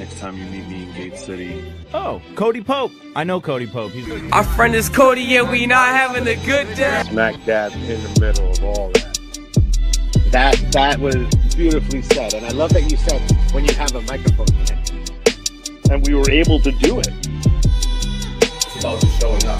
next time you meet me in Gate City. Oh, Cody Pope. I know Cody Pope. Our friend is Cody, and we not having a good day. Smack dab in the middle of all that. That was beautifully said, and I love that you said when you have a microphone in it. And we were able to do it. It's about just showing up.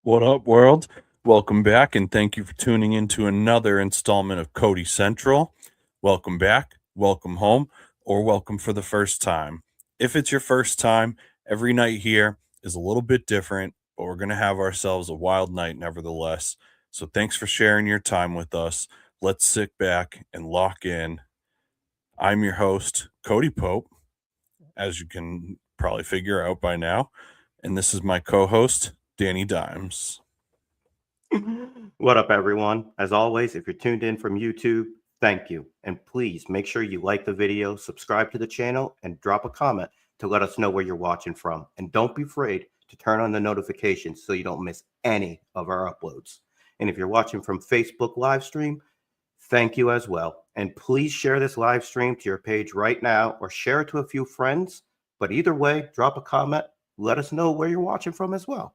What up, world? Welcome back, and thank you for tuning in to another installment of Cody Central. Welcome back, welcome home, or welcome for the first time. If it's your first time, every night here is a little bit different, but we're going to have ourselves a wild night nevertheless. So thanks for sharing your time with us. Let's sit back and lock in. I'm your host, Cody Pope, as you can probably figure out by now. And this is my co-host, Danny Dimes. What up, everyone? As always, if you're tuned in from YouTube, thank you. And please make sure you like the video, subscribe to the channel, and drop a comment to let us know where you're watching from. And don't be afraid to turn on the notifications so you don't miss any of our uploads. And if you're watching from Facebook live stream, thank you as well. And please share this live stream to your page right now or share it to a few friends. But either way, drop a comment. Let us know where you're watching from as well.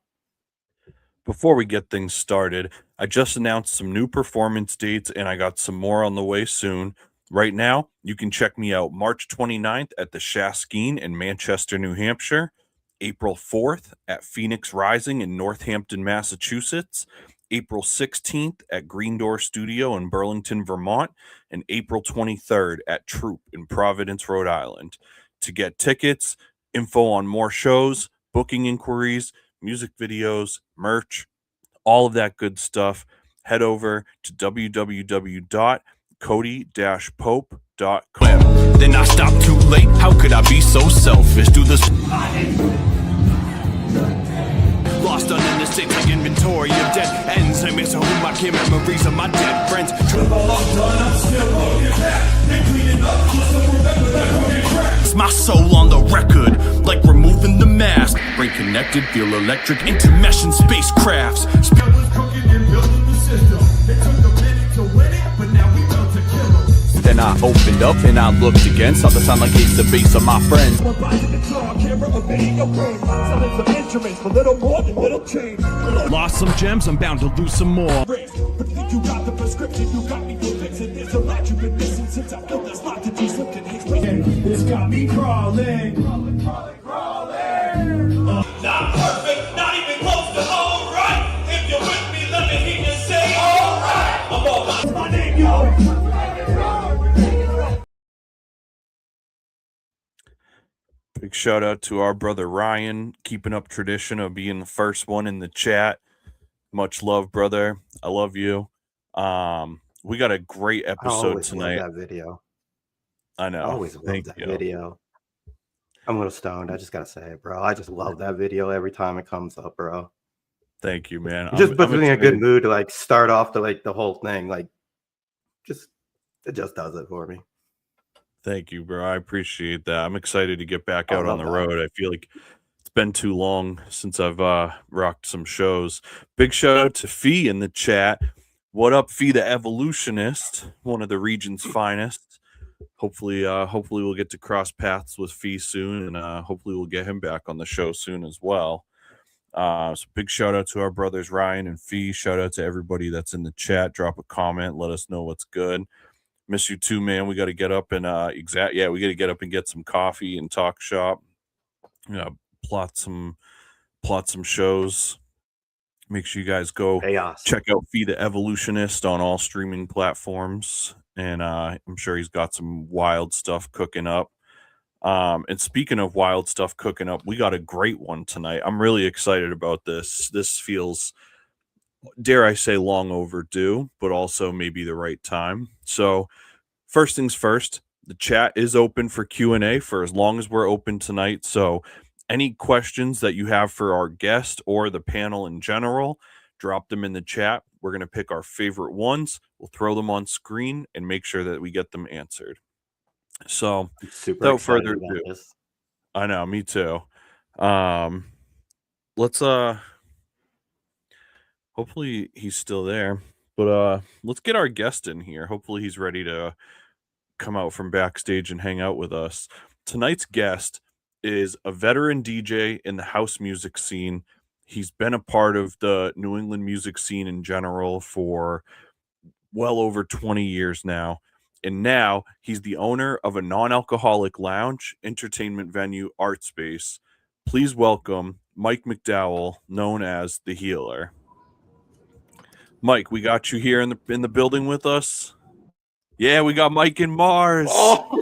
Before we get things started, I just announced some new performance dates, and I got some more on the way soon. Right now, you can check me out March 29th at the Shaskeen in Manchester, New Hampshire, April 4th at Phoenix Rising in Northampton, Massachusetts, April 16th at Green Door Studio in Burlington, Vermont, and April 23rd at Troop in Providence, Rhode Island. To get tickets, info on more shows, booking inquiries, music videos, merch, all of that good stuff, head over to www.cody-pope.com. Then I stopped too late. How could I be so selfish? Do this lost on in the states like inventory of dead ends. I miss home, I can't memories of my dead friends. It's my soul on the record, like removing the mask. Brain connected, feel electric, intermeshing spacecrafts. Then I opened up and I looked again, saw the sound like it's the base of my friends. Lost some gems, I'm bound to lose some more. It's got me crawling. Not perfect, not even close to alright. If you're with me, let me hear you say alright. I'm all about my name, yo. Big shout out to our brother Ryan, keeping up tradition of being the first one in the chat. Much love, brother. I love you. We got a great episode tonight. Love that video. I know. I always love that video. I'm a little stoned. I just gotta say it, bro. I just love that video every time it comes up, bro. Thank you, man. It just puts me in a good mood to like start off the whole thing. Like, it just does it for me. Thank you, bro. I appreciate that. I'm excited to get back out on the road. I feel like it's been too long since I've rocked some shows. Big shout out to Fee in the chat. What up, Fee the Evolutionist, one of the region's finest. Hopefully we'll get to cross paths with Fee soon, and hopefully we'll get him back on the show soon as well. So big shout out to our brothers Ryan and Fee. Shout out to everybody that's in the chat. Drop a comment. Let us know what's good. Miss you too, man. We got to get up and we got to get up and get some coffee and talk shop. Plot some shows. Make sure you guys go check out Fee the Evolutionist on all streaming platforms. And I'm sure he's got some wild stuff cooking up. And speaking of wild stuff cooking up, we got a great one tonight. I'm really excited about this. This feels, dare I say, long overdue, but also maybe the right time. So first things first, the chat is open for Q&A for as long as we're open tonight. So any questions that you have for our guest or the panel in general, drop them in the chat. We're going to pick our favorite ones. We'll throw them on screen and make sure that we get them answered. So Super without excited further about ado, this. I know, me too. Let's hopefully he's still there, but let's get our guest in here. Hopefully he's ready to come out from backstage and hang out with us. Tonight's guest is a veteran DJ in the house music scene. He's been a part of the New England music scene in general for well over 20 years now. And now he's the owner of a non-alcoholic lounge, entertainment venue, art space. Please welcome Mike McDowell, known as the Healer. Mike, we got you here in the building with us. Yeah, we got Mike and Mars. Oh.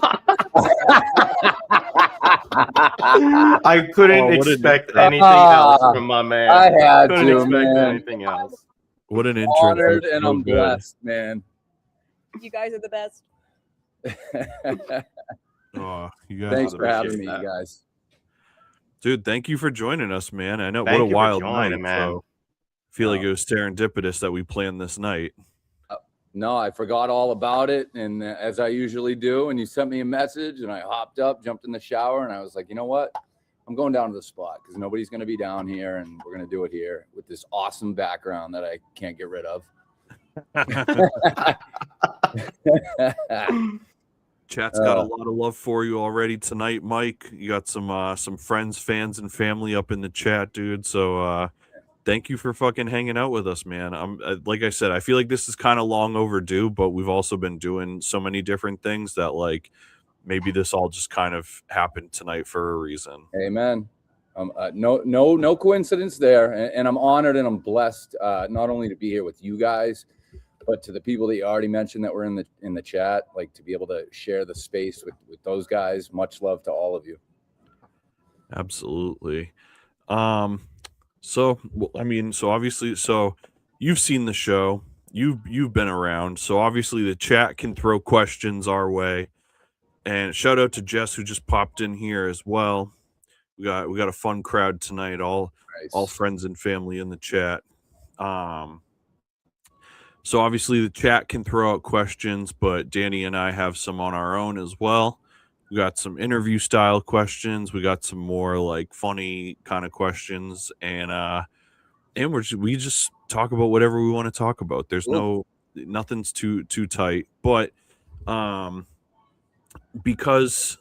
I couldn't expect anything else from my man. I had couldn't to, expect man. anything else. What an intro. Honored and So I'm good. blessed, man. You guys are the best. Oh, you guys Thanks are for the having best. me, you guys. Dude, thank you for joining us, man. I know Thank what a you for wild joining, night, man. So I feel like it was serendipitous that we planned this night. No, I forgot all about it, and as I usually do, and you sent me a message, and I hopped up, jumped in the shower, and I was like, you know what? I'm going down to the spot because nobody's going to be down here, and we're going to do it here with this awesome background that I can't get rid of. Chat's got a lot of love for you already tonight, Mike. You got some friends, fans, and family up in the chat, dude. So thank you for fucking hanging out with us, man. Like I said, I feel like this is kind of long overdue, but we've also been doing so many different things that like maybe this all just kind of happened tonight for a reason. Amen. No coincidence there, and I'm honored and I'm blessed not only to be here with you guys, but to the people that you already mentioned that were in the chat, like to be able to share the space with those guys. Much love to all of you. Absolutely. So obviously, you've seen the show, you've been around, so obviously the chat can throw questions our way. And shout out to Jess who just popped in here as well. We got a fun crowd tonight, all friends and family in the chat. So obviously the chat can throw out questions, but Danny and I have some on our own as well. We got some interview style questions. We got some more like funny kind of questions, and we just talk about whatever we want to talk about. There's nothing's too tight, but because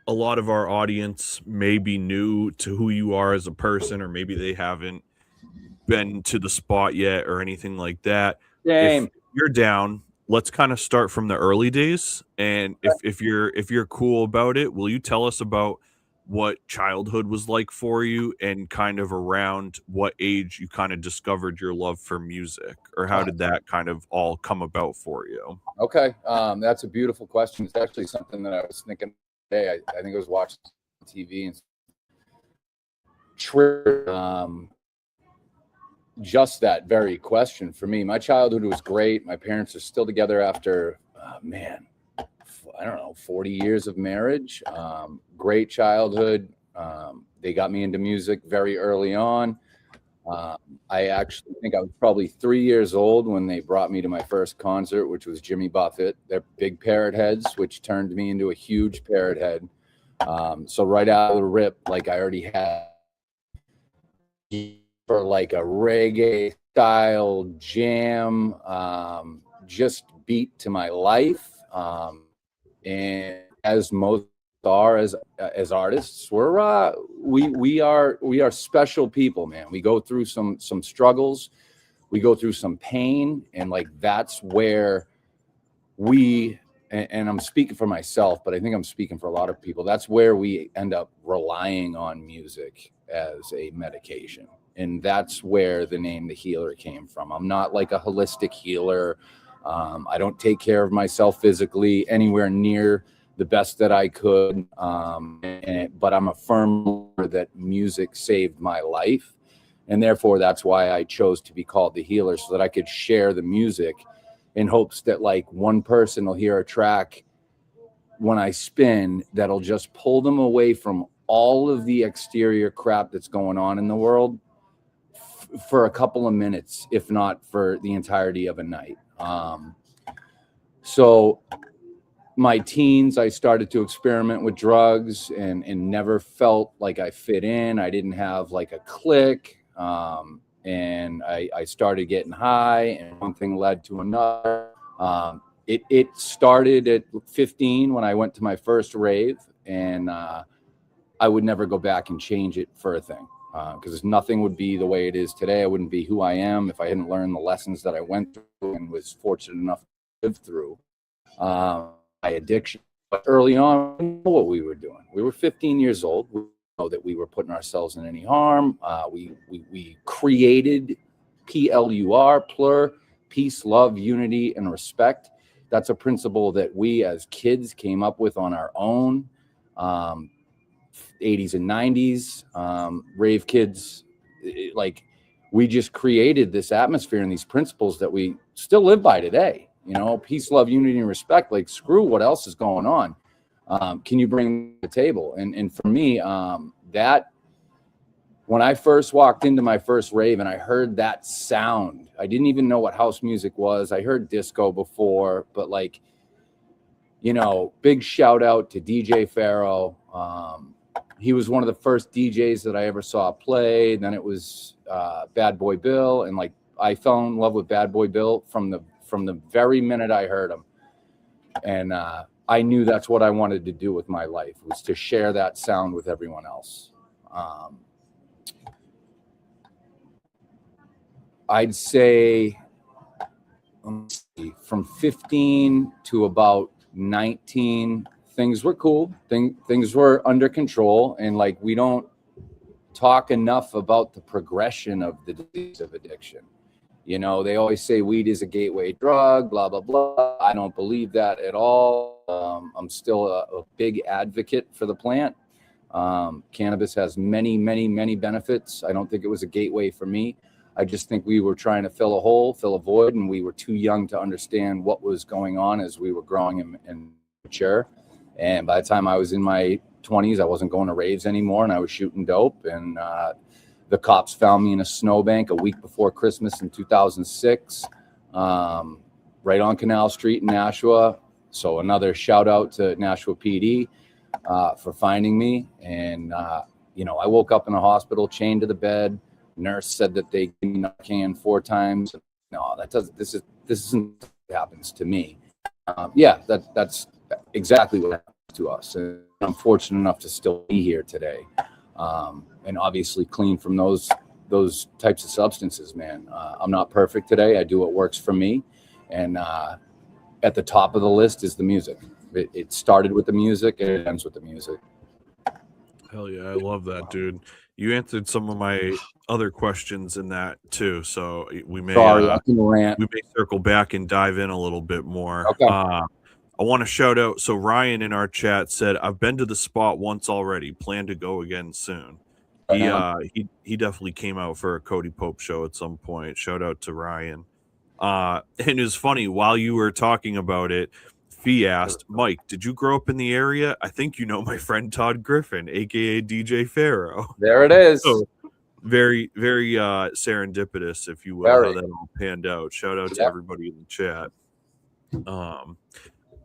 a lot of our audience may be new to who you are as a person, or maybe they haven't been to the spot yet or anything like that. Same. If you're down, let's kind of start from the early days. And if you're cool about it, will you tell us about what childhood was like for you and kind of around what age you kind of discovered your love for music, or how did that kind of all come about for you? Okay. That's a beautiful question. It's actually something that I was thinking today. I think I was watching TV and just that very question for me. My childhood was great. My parents are still together after, 40 years of marriage. Great childhood. They got me into music very early on. I actually think I was probably 3 years old when they brought me to my first concert, which was Jimmy Buffett, their big parrot heads, which turned me into a huge parrot head. So right out of the rip, like I already had for like a reggae style jam, just beat to my life. And as most are as artists, we are special people, man. We go through some struggles, we go through some pain, and like that's where and I'm speaking for myself, but I think I'm speaking for a lot of people. That's where we end up relying on music as a medication. And that's where the name The Healer came from. I'm not like a holistic healer. I don't take care of myself physically anywhere near the best that I could. But I'm a firm believer that music saved my life. And therefore, that's why I chose to be called The Healer, so that I could share the music in hopes that like one person will hear a track when I spin that'll just pull them away from all of the exterior crap that's going on in the world for a couple of minutes, if not for the entirety of a night. So my teens, I started to experiment with drugs and never felt like I fit in. I didn't have like a clique. And I started getting high, and one thing led to another. It started at 15 when I went to my first rave, and I would never go back and change it for a thing, because nothing would be the way it is today. I wouldn't be who I am if I hadn't learned the lessons that I went through and was fortunate enough to live through my addiction. But early on, we knew what we were doing. We were 15 years old. We know that we were putting ourselves in any harm. We created PLUR, peace, love, unity, and respect. That's a principle that we as kids came up with on our own. 80s and 90s, rave kids, like we just created this atmosphere and these principles that we still live by today. You know, peace, love, unity, and respect. Like, screw what else is going on. Can you bring the table? And for me, that when I first walked into my first rave and I heard that sound, I didn't even know what house music was. I heard disco before, but like, you know, big shout out to DJ Pharaoh. He was one of the first DJs that I ever saw play. Then it was Bad Boy Bill, and like I fell in love with Bad Boy Bill from the very minute I heard him. And I knew that's what I wanted to do with my life, was to share that sound with everyone else. I'd say from 15 to about 19, things were cool. Things were under control. And like, we don't talk enough about the progression of the disease of addiction. You know, they always say weed is a gateway drug, blah, blah, blah. I don't believe that at all. I'm still a big advocate for the plant. Cannabis has many, many, many benefits. I don't think it was a gateway for me. I just think we were trying to fill a hole, fill a void, and we were too young to understand what was going on as we were growing and mature. And by the time I was in my 20s, I wasn't going to raves anymore, and I was shooting dope. And the cops found me in a snowbank a week before Christmas in 2006, right on Canal Street in Nashua. So another shout out to Nashua PD for finding me. And, you know, I woke up in a hospital, chained to the bed. Nurse said that they gave me Narcan 4 times. No, that doesn't. This isn't what happens to me. Yeah, that's exactly what happens to us. And I'm fortunate enough to still be here today, and obviously clean from those types of substances. Man, I'm not perfect today. I do what works for me, and at the top of the list is the music. It started with the music and it ends with the music. Hell yeah, I love that, dude. You answered some of my other questions in that too, so we may circle back and dive in a little bit more. Okay. I want to shout out. So Ryan in our chat said, "I've been to the spot once already. Plan to go again soon." He definitely came out for a Cody Pope show at some point. Shout out to Ryan. And it was funny, while you were talking about it, Fee asked, "Mike, did you grow up in the area? I think you know my friend Todd Griffin, aka DJ Pharaoh." There it is. So very, very serendipitous, if you will, how that all panned out. Shout out to everybody in the chat.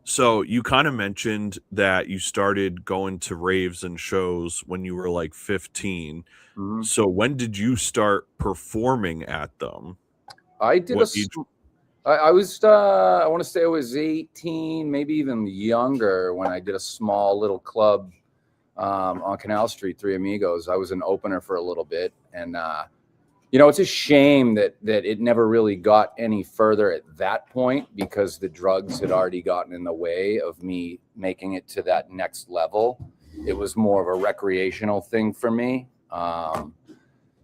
So you kind of mentioned that you started going to raves and shows when you were like 15. Mm-hmm. So when did you start performing at them? I did I was, I want to say I was 18, maybe even younger, when I did a small little club on Canal Street, Three Amigos. I was an opener for a little bit. And, you know, it's a shame that it never really got any further at that point, because the drugs had already gotten in the way of me making it to that next level. It was more of a recreational thing for me.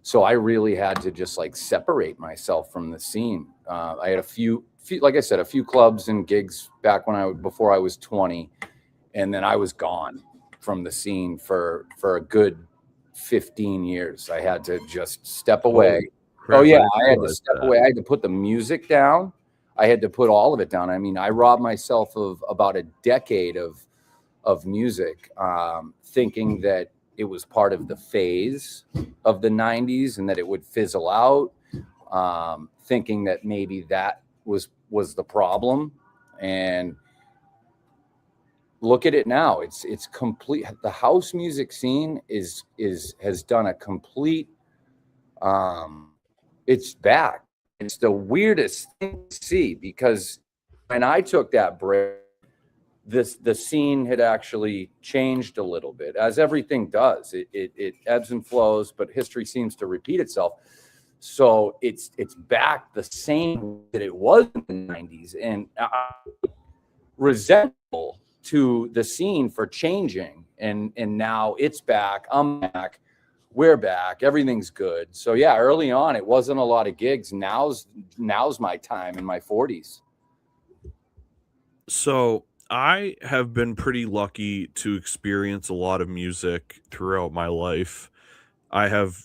So I really had to just like separate myself from the scene. I had a few, like I said, a few clubs and gigs back before I was 20, and then I was gone from the scene for a good 15 years. I had to just step away. I had to step away. I had to put the music down. I had to put all of it down. I mean, I robbed myself of about a decade of music, thinking that it was part of the phase of the 90s and that it would fizzle out, thinking that maybe that was the problem. And look at it now. It's complete. The house music scene has done a complete, it's back. It's the weirdest thing to see, because when I took that break, the scene had actually changed a little bit, as everything does. It ebbs and flows, but history seems to repeat itself. So it's back the same that it was in the 90s, and resentful to the scene for changing. And now it's back. I'm back. We're back. Everything's good. So yeah, early on it wasn't a lot of gigs. Now's my time in my 40s. So I have been pretty lucky to experience a lot of music throughout my life. I have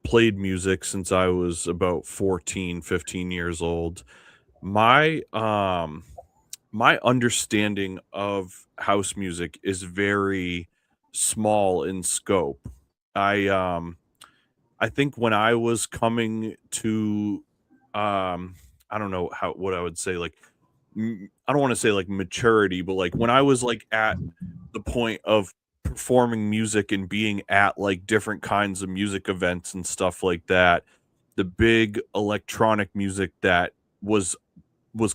played music since I was about 14, 15 years old. My my understanding of house music is very small in scope. I think when I was coming to I don't know what I would say, like I don't want to say like maturity, but like when I was like at the point of performing music and being at like different kinds of music events and stuff like that, the big electronic music that was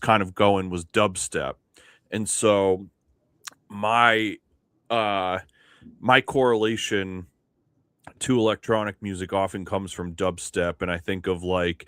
kind of going was dubstep. And so my my correlation to electronic music often comes from dubstep, and I think of like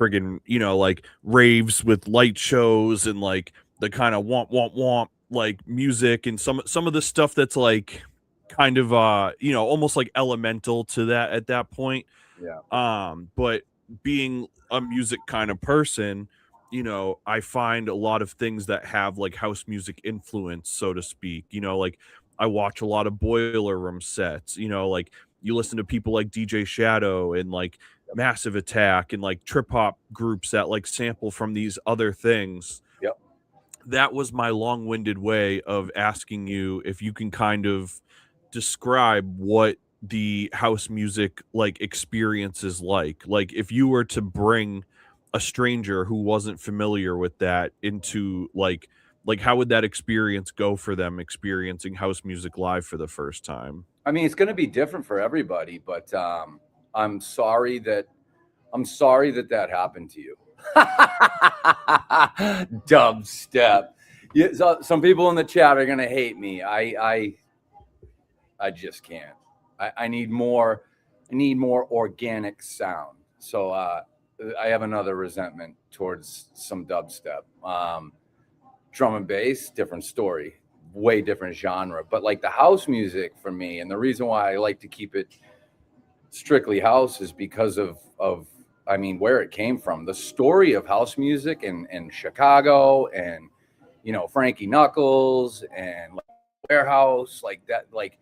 friggin', like raves with light shows and like the kind of womp like music, and some of the stuff that's like kind of almost like elemental to that at that point. Yeah. But being a music kind of person, I find a lot of things that have like house music influence, so to speak. Like I watch a lot of Boiler Room sets, like you listen to people like DJ Shadow and like Massive Attack and like trip hop groups that like sample from these other things. Yep. That was my long-winded way of asking you if you can kind of describe what the house music like experience is like if you were to bring a stranger who wasn't familiar with that into like how would that experience go for them experiencing house music live for the first time? I mean, it's going to be different for everybody, but I'm sorry that happened to you. Dubstep. Yeah, so some people in the chat are going to hate me. I just can't. I need more organic sound. So I have another resentment towards some dubstep. Drum and bass, different story, way different genre. But like the house music for me, and the reason why I like to keep it strictly house is because of I mean, where it came from. The story of house music in Chicago, and Frankie Knuckles and Warehouse, like that, like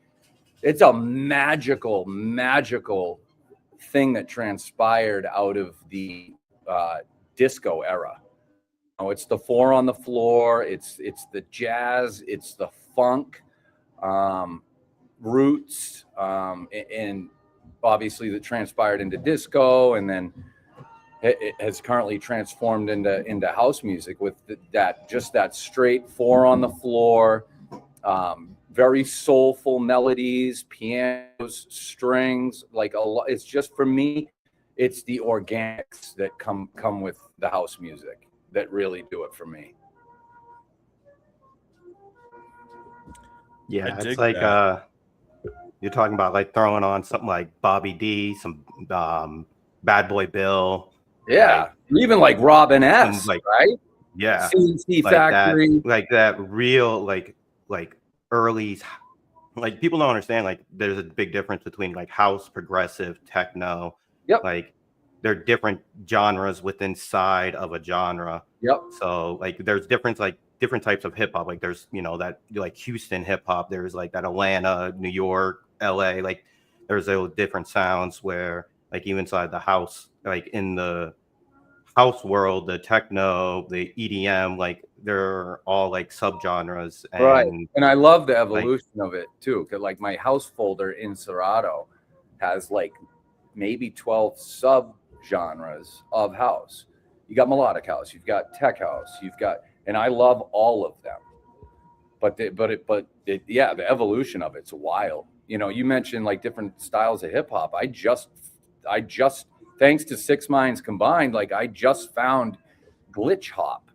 it's a magical thing that transpired out of the disco era. It's the 4 on the floor, it's the jazz, it's the funk, roots, and obviously that transpired into disco, and then it has currently transformed into house music with that straight 4 on the floor, very soulful melodies, pianos, strings, like a lot. It's just, for me, it's the organics that come with the house music that really do it for me. Yeah, it's like you're talking about like throwing on something like Bobby D, some Bad Boy Bill. Yeah, even like Robin S, like, right? Yeah, CNC like Factory, that real like early, like people don't understand. Like there's a big difference between like house, progressive, techno. Yep. Like they're different genres within inside of a genre. Yep. So like there's different types of hip hop. Like there's that like Houston hip hop. There's like that Atlanta, New York, LA. Like there's those different sounds where like even inside the house, like in the house world, the techno, the EDM, like they're all like subgenres. And right. And I love the evolution of it too. Cause like my house folder in Serato has like maybe 12 subgenres of house. You got melodic house, you've got tech house, and I love all of them. But the evolution of it's wild. You know, you mentioned like different styles of hip hop. I just thanks to Six Minds Combined, like I just found glitch hop.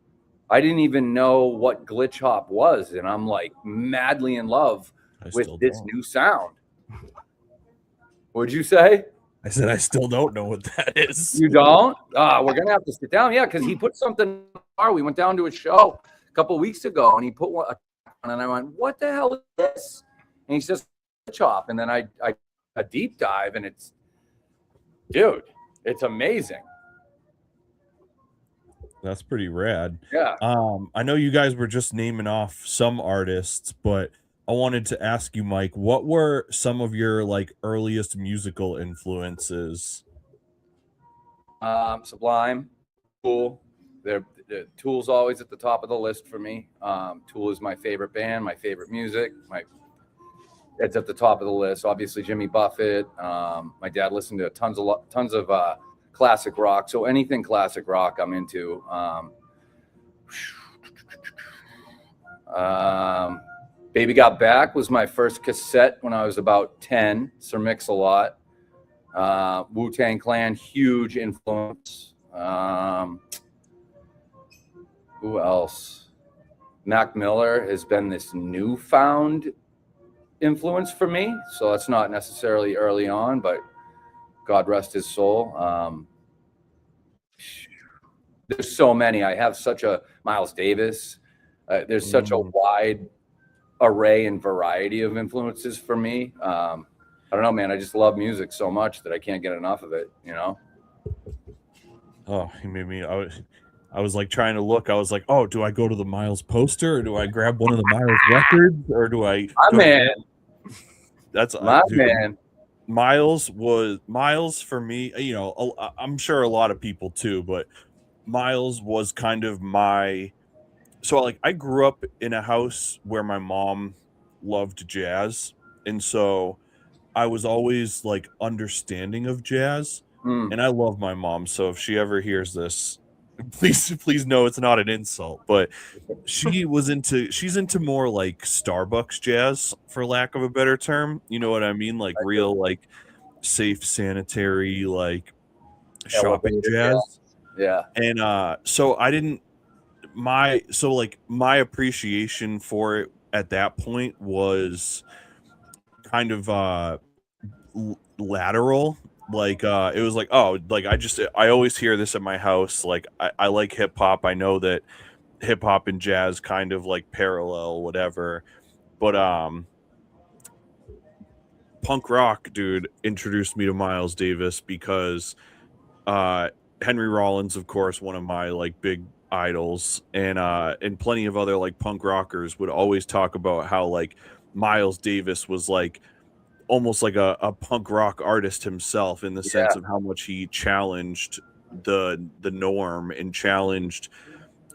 I didn't even know what glitch hop was, and I'm like madly in love with this new sound. What'd you say? I said I still don't know what that is. You don't? We're gonna have to sit down. Yeah, because he put something in the car. We went down to a show a couple weeks ago, and he put one on, and I went, "What the hell is this?" And he says, "Glitch hop." And then I a deep dive, and it's, dude, it's amazing. That's pretty rad. Yeah. I know you guys were just naming off some artists, but I wanted to ask you, Mike, what were some of your like earliest musical influences? Sublime, Tool. The Tool's always at the top of the list for me. Tool is my favorite band, my favorite music. It's at the top of the list. Obviously, Jimmy Buffett. My dad listened to tons of classic rock. So anything classic rock, I'm into. Baby Got Back was my first cassette when I was about 10. Sir Mix-a-Lot. Wu-Tang Clan, huge influence. Who else? Mac Miller has been this newfound influence for me. So that's not necessarily early on, but God rest his soul. There's so many. I have such a Miles Davis. There's such a wide array and variety of influences for me. I don't know, man. I just love music so much that I can't get enough of it, you know? Oh, he made me. I was like trying to look. I was like, oh, do I go to the Miles poster, or do I grab one of the Miles records, or do I? That's my dude, man. Miles for me. You know, I'm sure a lot of people too, but Miles was kind of my. So like, I grew up in a house where my mom loved jazz, and so I was always like understanding of jazz. And I love my mom, so if she ever hears this, please know it's not an insult, but she's into more like Starbucks jazz, for lack of a better term. You know what I mean? Like real, like safe, sanitary, like shopping jazz. Yeah. And so my appreciation for it at that point was kind of lateral. Like it was like, oh, like I always hear this at my house. Like I like hip hop. I know that hip hop and jazz kind of like parallel, whatever. But punk rock, dude, introduced me to Miles Davis because Henry Rollins, of course, one of my like big idols, and plenty of other like punk rockers would always talk about how like Miles Davis was like almost like a punk rock artist himself, in the sense of how much he challenged the norm and challenged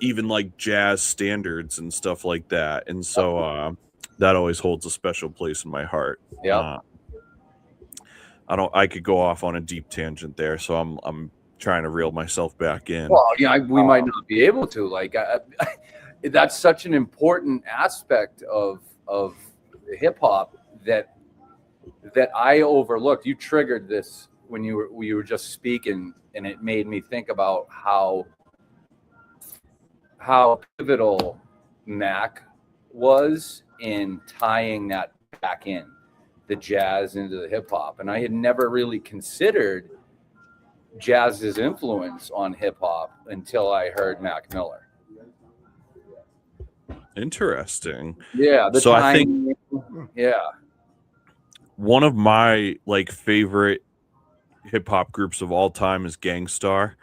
even like jazz standards and stuff like that. And so that always holds a special place in my heart. I could go off on a deep tangent there, so I'm trying to reel myself back in. Well, yeah, we might not be able to. Like, that's such an important aspect of hip hop that I overlooked. You triggered this when you were just speaking, and it made me think about how pivotal Mac was in tying that back in, the jazz into the hip hop. And I had never really considered jazz's influence on hip hop until I heard Mac Miller. Interesting. Yeah. So I think yeah, one of my like favorite hip hop groups of all time is Gang Starr.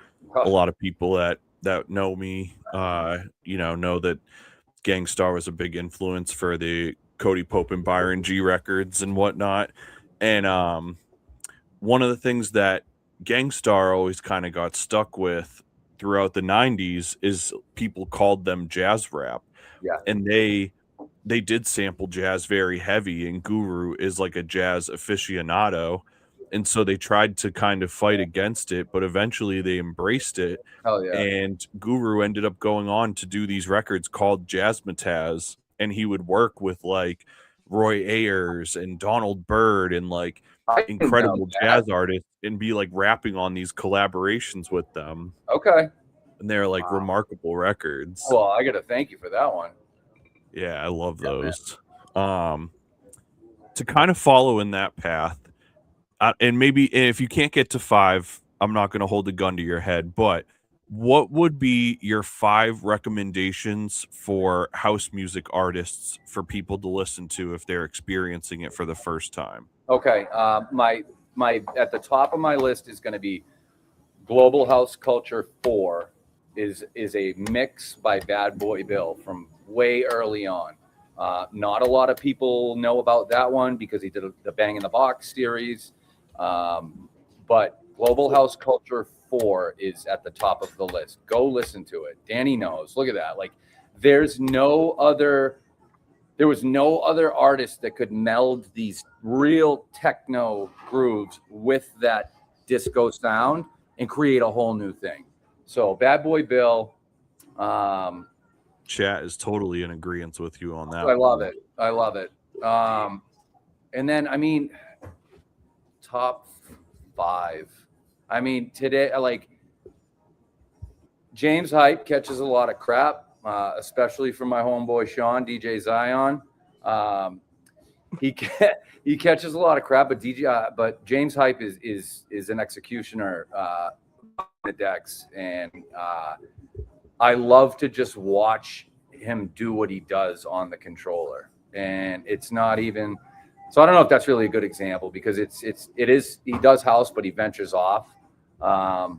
A lot of people that know me, know that Gang Starr was a big influence for the Cody Pope and Byron G records and whatnot. And one of the things that Gang Starr always kind of got stuck with throughout the 90s is people called them jazz rap. Yeah. And they did sample jazz very heavy, and Guru is like a jazz aficionado. And so they tried to kind of fight against it, but eventually they embraced it. Hell yeah. And Guru ended up going on to do these records called Jazzmatazz, and he would work with like Roy Ayers and Donald Byrd and like incredible jazz artists and be like rapping on these collaborations with them. Okay. And they're like remarkable records. Well, I got to thank you for that one. Yeah, I love those. To kind of follow in that path, and maybe if you can't get to 5, I'm not going to hold a gun to your head, but what would be your 5 recommendations for house music artists for people to listen to if they're experiencing it for the first time? Okay. My at the top of my list is going to be Global House Culture 4 is a mix by Bad Boy Bill from way early on. Not a lot of people know about that one because he did the Bang in the Box series. But Global House Culture 4 is at the top of the list. Go listen to it. Danny knows. Look at that. Like there was no other artist that could meld these real techno grooves with that disco sound and create a whole new thing. So Bad Boy Bill. Chat is totally in agreement with you on that. I love it. I love it. And then, I mean, top 5. I mean, today, like, James Hype catches a lot of crap, especially from my homeboy Sean, DJ Zion. He catches a lot of crap, but James Hype is an executioner on the decks, and I love to just watch him do what he does on the controller. And it's not even, so I don't know if that's really a good example because it is, he does house, but he ventures off. I'd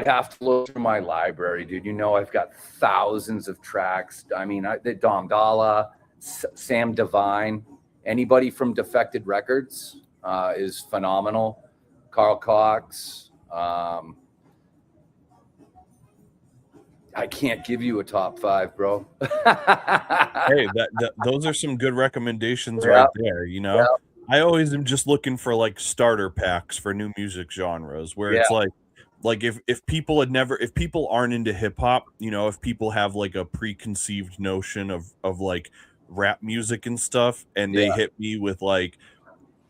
have to look through my library, dude. You know, I've got thousands of tracks. I mean, Dom Dalla, Sam Divine, anybody from Defected Records is phenomenal. Carl Cox. I can't give you a top 5, bro. Hey, those are some good recommendations right there. You know, I always am just looking for like starter packs for new music genres where it's like if people aren't into hip hop, you know, if people have like a preconceived notion of like rap music and stuff, and they hit me with like,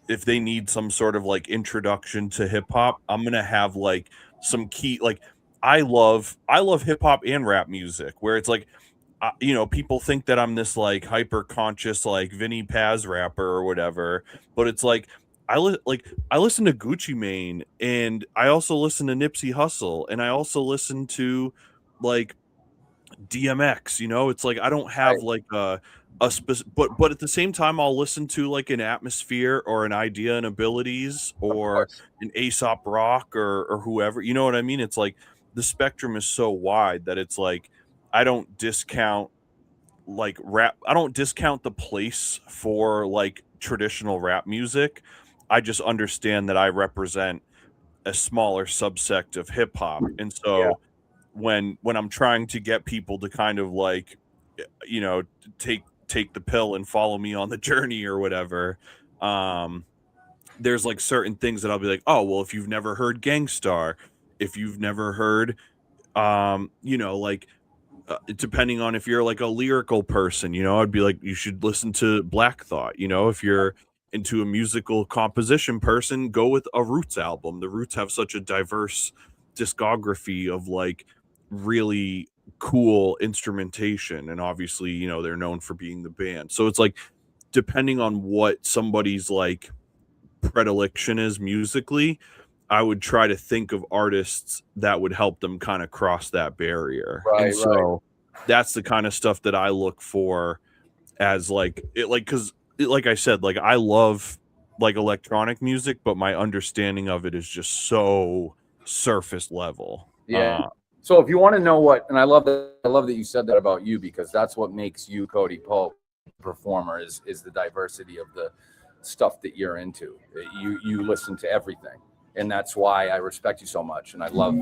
if they need some sort of like introduction to hip hop, I'm going to have like some key, like, I love hip hop and rap music where it's like, you know, people think that I'm this like hyper conscious, like Vinny Paz rapper or whatever, but it's like, I listen to Gucci Mane, and I also listen to Nipsey Hussle, and I also listen to like DMX, you know, it's like, I don't have like but at the same time, I'll listen to like an Atmosphere or an Idea and Abilities or an Aesop Rock or whoever, you know what I mean? It's like, the spectrum is so wide that it's like, I don't discount like rap. I don't discount the place for like traditional rap music. I just understand that I represent a smaller subsect of hip hop. And so when I'm trying to get people to kind of like, you know, take the pill and follow me on the journey or whatever, there's like certain things that I'll be like, oh, well, if you've never heard Gangstar, if you've never heard, you know, like, depending on if you're like a lyrical person, you know, I'd be like, you should listen to Black Thought. You know, if you're into a musical composition person, go with a Roots album. The Roots have such a diverse discography of like really cool instrumentation. And obviously, you know, they're known for being the band. So it's like, depending on what somebody's like predilection is musically, I would try to think of artists that would help them kind of cross that barrier. And so that's the kind of stuff that I look for as like it, like, cause like I said, like I love like electronic music, but my understanding of it is just so surface level. So if you want to know what, and I love that you said that about you, because that's what makes you Cody Pope performer is the diversity of the stuff that you're into. You listen to everything. And that's why I respect you so much. And I love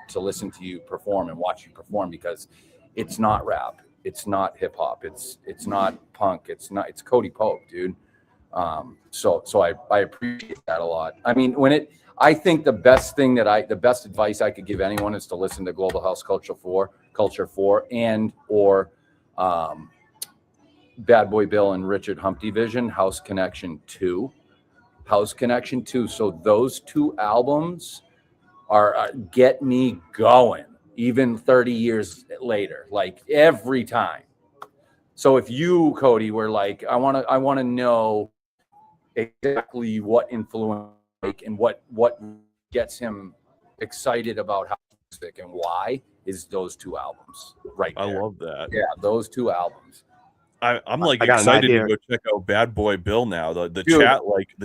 to listen to you perform and watch you perform, because it's not rap. It's not hip hop. It's not punk. It's Cody Pope, dude. So I appreciate that a lot. I mean, I think the best advice I could give anyone is to listen to Global House Culture 4 and or Bad Boy Bill and Richard Humpty Vision, House Connection 2. So those two albums are get me going, even 30 years later, like every time. So if you, Cody, were like, I want to know exactly what influence and what gets him excited about house music and why, is those two albums right there. I love that. Yeah, those two albums. I'm like excited to go check out Bad Boy Bill now. The Dude,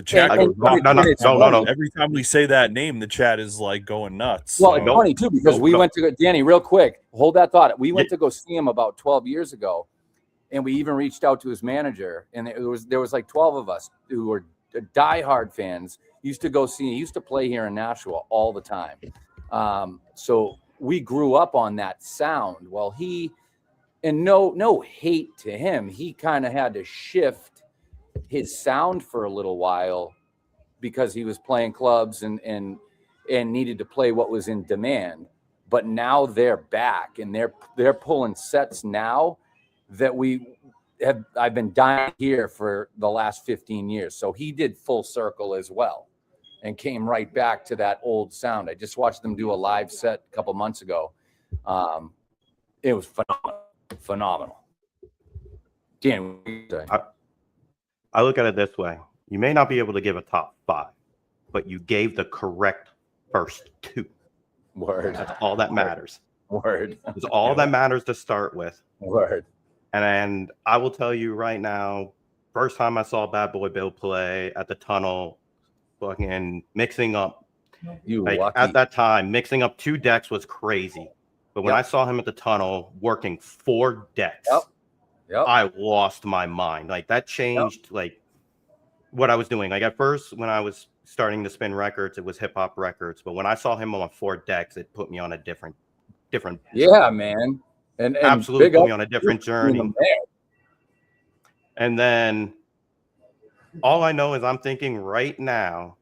chat goes no. Every time we say that name, the chat is like going nuts. Well, it's funny too, because we went to go, Danny, real quick, hold that thought. We went to go see him about 12 years ago, and we even reached out to his manager, and there was like 12 of us who were diehard fans. He used to play here in Nashua all the time. So we grew up on that sound. Well, and no hate to him, he kind of had to shift his sound for a little while because he was playing clubs and needed to play what was in demand. But now they're back, and they're pulling sets now that I've been dying here for the last 15 years. So he did full circle as well and came right back to that old sound. I just watched them do a live set a couple months ago. It was phenomenal. Dan, I look at it this way. You may not be able to give a top 5, but you gave the correct first 2. Word. That's all that matters. Word. It's all that matters to start with. Word. And I will tell you right now, first time I saw Bad Boy Bill play at the Tunnel, fucking mixing up. At that time, mixing up 2 decks was crazy. But when I saw him at the Tunnel working 4 decks, I lost my mind. Like that changed like what I was doing. Like at first, when I was starting to spin records, it was hip hop records. But when I saw him on 4 decks, it put me on a different. Yeah, man. And absolutely put me on a different journey. And then all I know is I'm thinking right now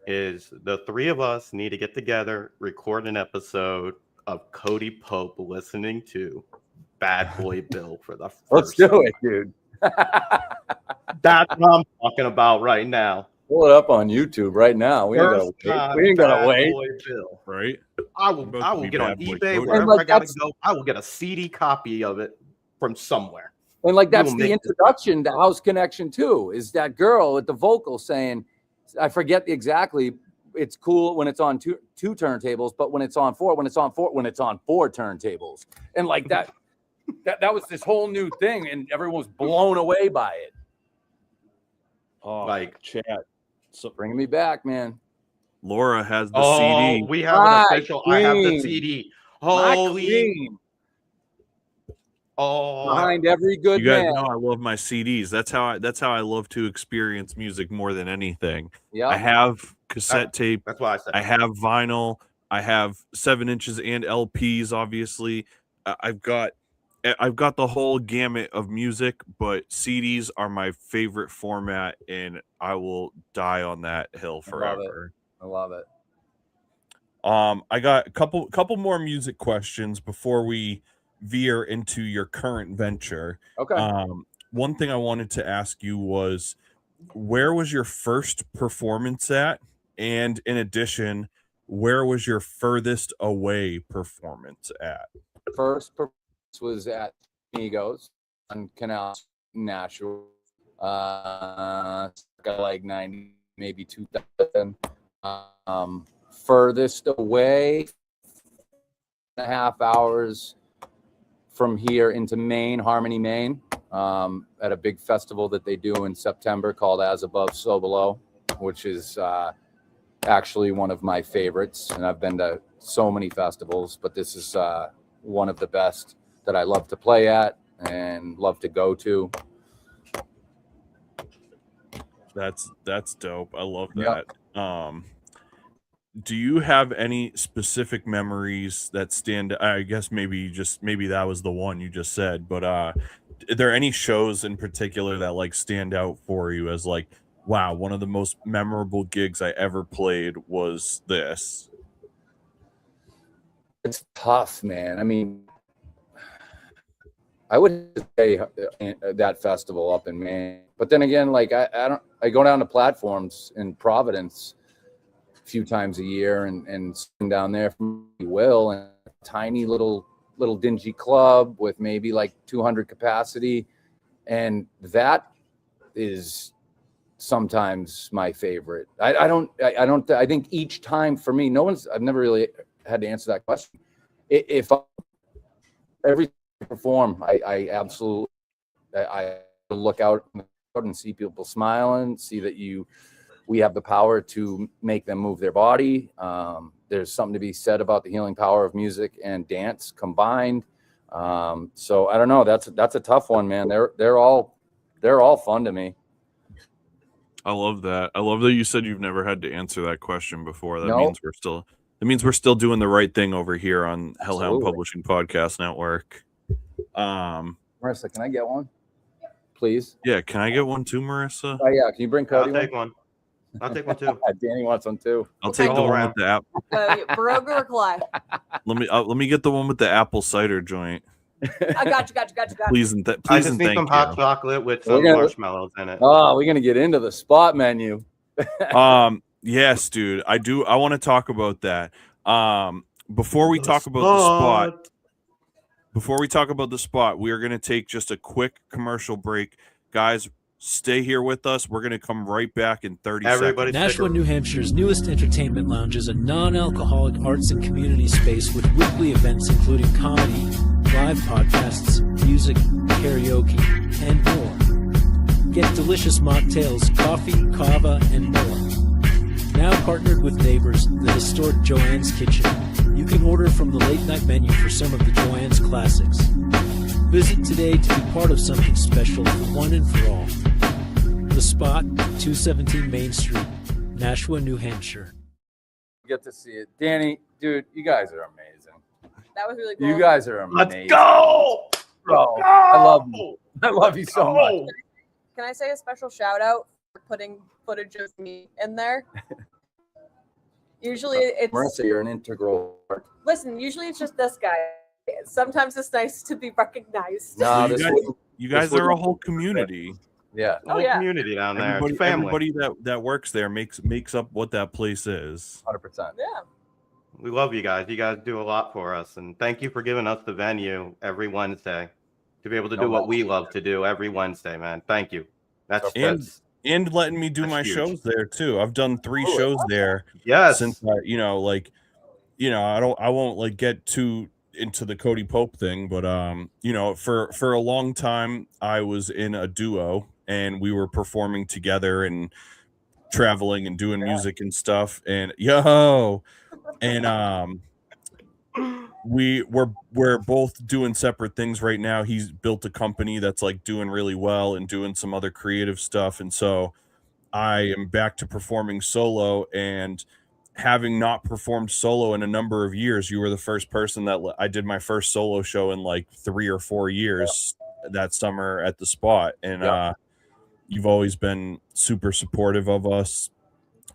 is the 3 of us need to get together, record an episode of Cody Pope listening to Bad Boy Bill for the first Let's do it, dude. That's what I'm talking about right now. Pull it up on YouTube right now. We ain't gonna wait. Boy Bill. Right? I will get on eBay, wherever I gotta go. I will get a CD copy of it from somewhere. And like that's the introduction to House Connection 2, is that girl with the vocal saying, I forget exactly. It's cool when it's on two turntables, but when it's on four turntables, and like that was this whole new thing, and everyone was blown away by it. Oh, like chat, so bringing me back, man. Laura has the CD. We have an official. I have the CD. Holy. Behind every good you guys man. know I love my CDs. That's how I love to experience music more than anything. Yeah, I have cassette tape. That's why I said I have vinyl. I have 7 inches and LPs. Obviously, I've got the whole gamut of music. But CDs are my favorite format, and I will die on that hill forever. I love it. I got a couple more music questions before we veer into your current venture. Okay. One thing I wanted to ask you was, where was your first performance at? And in addition, where was your furthest away performance at? First performance was at Amigos on Canal Nashua. Like 90, maybe 2000. Furthest away, 2.5 hours from here into Maine, Harmony, Maine, at a big festival that they do in September called As Above, So Below, which is actually one of my favorites. And I've been to so many festivals, but this is one of the best that I love to play at and love to go to. That's dope. I love that. do you have any specific memories that stand? I guess maybe that was the one you just said, but are there any shows in particular that like stand out for you as like, wow, one of the most memorable gigs I ever played was this? It's tough, man. I mean, I would say that festival up in Maine, but then again, like I go down to platforms in Providence a few times a year and sing down there from Will, and a tiny little dingy club with maybe like 200 capacity, and that is sometimes my favorite. I think each time for me, I've never really had to answer that question. If every time I perform, I absolutely look out and see people smiling, see that we have the power to make them move their body. There's something to be said about the healing power of music and dance combined. So I don't know. That's a tough one, man. They're all fun to me. I love that. I love that you said you've never had to answer that question before. That Nope. means we're still doing the right thing over here on Hellhound Absolutely. Publishing Podcast Network. Marissa, can I get one, please? Yeah, can I get one too, Marissa? Oh yeah, can you bring Cody? I'll take one. I'll take one too. Danny wants one too. I'll take the one with the app. Baroga or Clyde? Let me get the one with the apple cider joint. I got you. Please and I please just and need thank some you. hot chocolate with some marshmallows in it. Oh, we're gonna get into the spot menu. Yes, dude. I want to talk about that. Before we talk about the spot, we are going to take just a quick commercial break. Guys, stay here with us. We're going to come right back in 30 seconds. Nashua, New Hampshire's newest entertainment lounge is a non-alcoholic arts and community space with weekly events including comedy, live podcasts, music, karaoke, and more. Get delicious mocktails, coffee, kava, and more. Now partnered with Neighbors, the historic Joanne's Kitchen. You can order from the late night menu for some of the Joanne's classics. Visit today to be part of something special for one and for all. The Spot, 217 Main Street, Nashua, New Hampshire. Get to see it. Danny, dude, you guys are amazing. That was really cool. You guys are amazing. Let's go! Bro, Let's go! I love you so much. Can I say a special shout out for putting footage of me in there? Usually it's Marissa, you're an integral part. Listen, usually it's just this guy. Sometimes it's nice to be recognized. No, you guys are a whole community. Yeah. Whole community down there. It's family. Everybody that works there makes up what that place is. 100%. Yeah. We love you guys. You guys do a lot for us, and thank you for giving us the venue every Wednesday to be able to do what we love to do every Wednesday, man. Thank you. And letting me do my shows there too. I've done 3 shows there. Yes. Since I won't like get too into the Cody Pope thing, but for a long time I was in a duo and we were performing together and traveling and doing music and stuff. And we're both doing separate things right now. He's built a company that's like doing really well and doing some other creative stuff, and so I am back to performing solo. And having not performed solo in a number of years, you were the first person that I did my first solo show in like 3 or 4 years that summer at the Spot. And you've always been super supportive of us.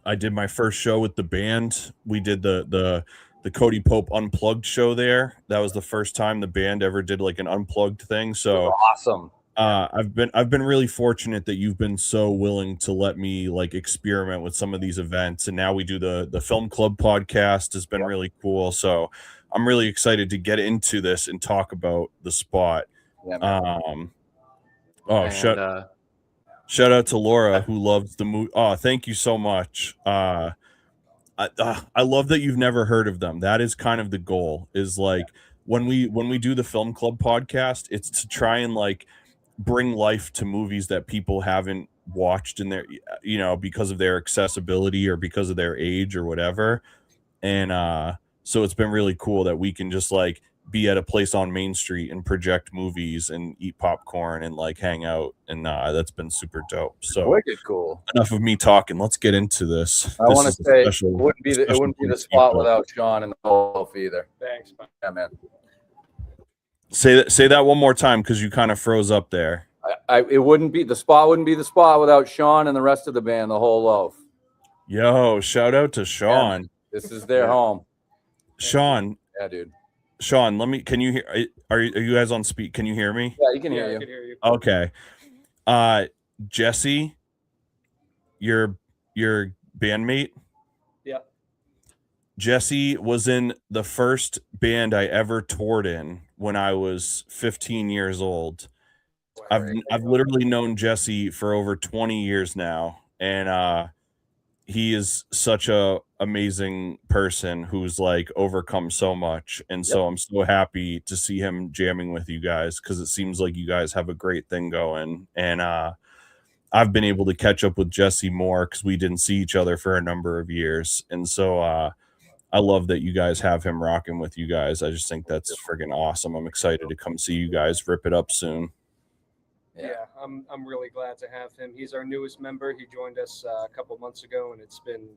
I did my first show with the band. We did the Cody Pope Unplugged show there. That was the first time the band ever did like an unplugged thing. So awesome. I've been really fortunate that you've been so willing to let me like experiment with some of these events. And now we do the Film Club podcast has been really cool. So I'm really excited to get into this and talk about the Spot. Shout out to Laura who loves the movie. Oh, thank you so much. I love that you've never heard of them. That is kind of the goal, is like when we do the Film Club podcast, it's to try and like bring life to movies that people haven't watched in their, because of their accessibility or because of their age or whatever. And so it's been really cool that we can just like be at a place on Main Street and project movies and eat popcorn and like hang out, and that's been super dope. So Wicked cool. Enough of me talking. Let's get into this. I want to say it wouldn't be the spot without Sean and the Wolf either. Thanks, man. Yeah, man. Say that one more time because you kind of froze up there. It wouldn't be the spot without Sean and the rest of the band, the whole loaf. Yo, shout out to Sean. Yeah, this is their home. Sean. Yeah, dude. Sean, can you hear? Are you guys on speak? Can you hear me? Yeah, you can hear you. I can hear you. Okay. Jesse, your bandmate. Yeah. Jesse was in the first band I ever toured in when I was 15 years old. I've literally known Jesse for over 20 years now, and he is such a amazing person who's like overcome so much, and so I'm so happy to see him jamming with you guys because it seems like you guys have a great thing going. And I've been able to catch up with Jesse more because we didn't see each other for a number of years, and so I love that you guys have him rocking with you guys. I just think that's friggin' awesome. I'm excited to come see you guys rip it up soon. Yeah, I'm really glad to have him. He's our newest member. He joined us a couple months ago, and it's been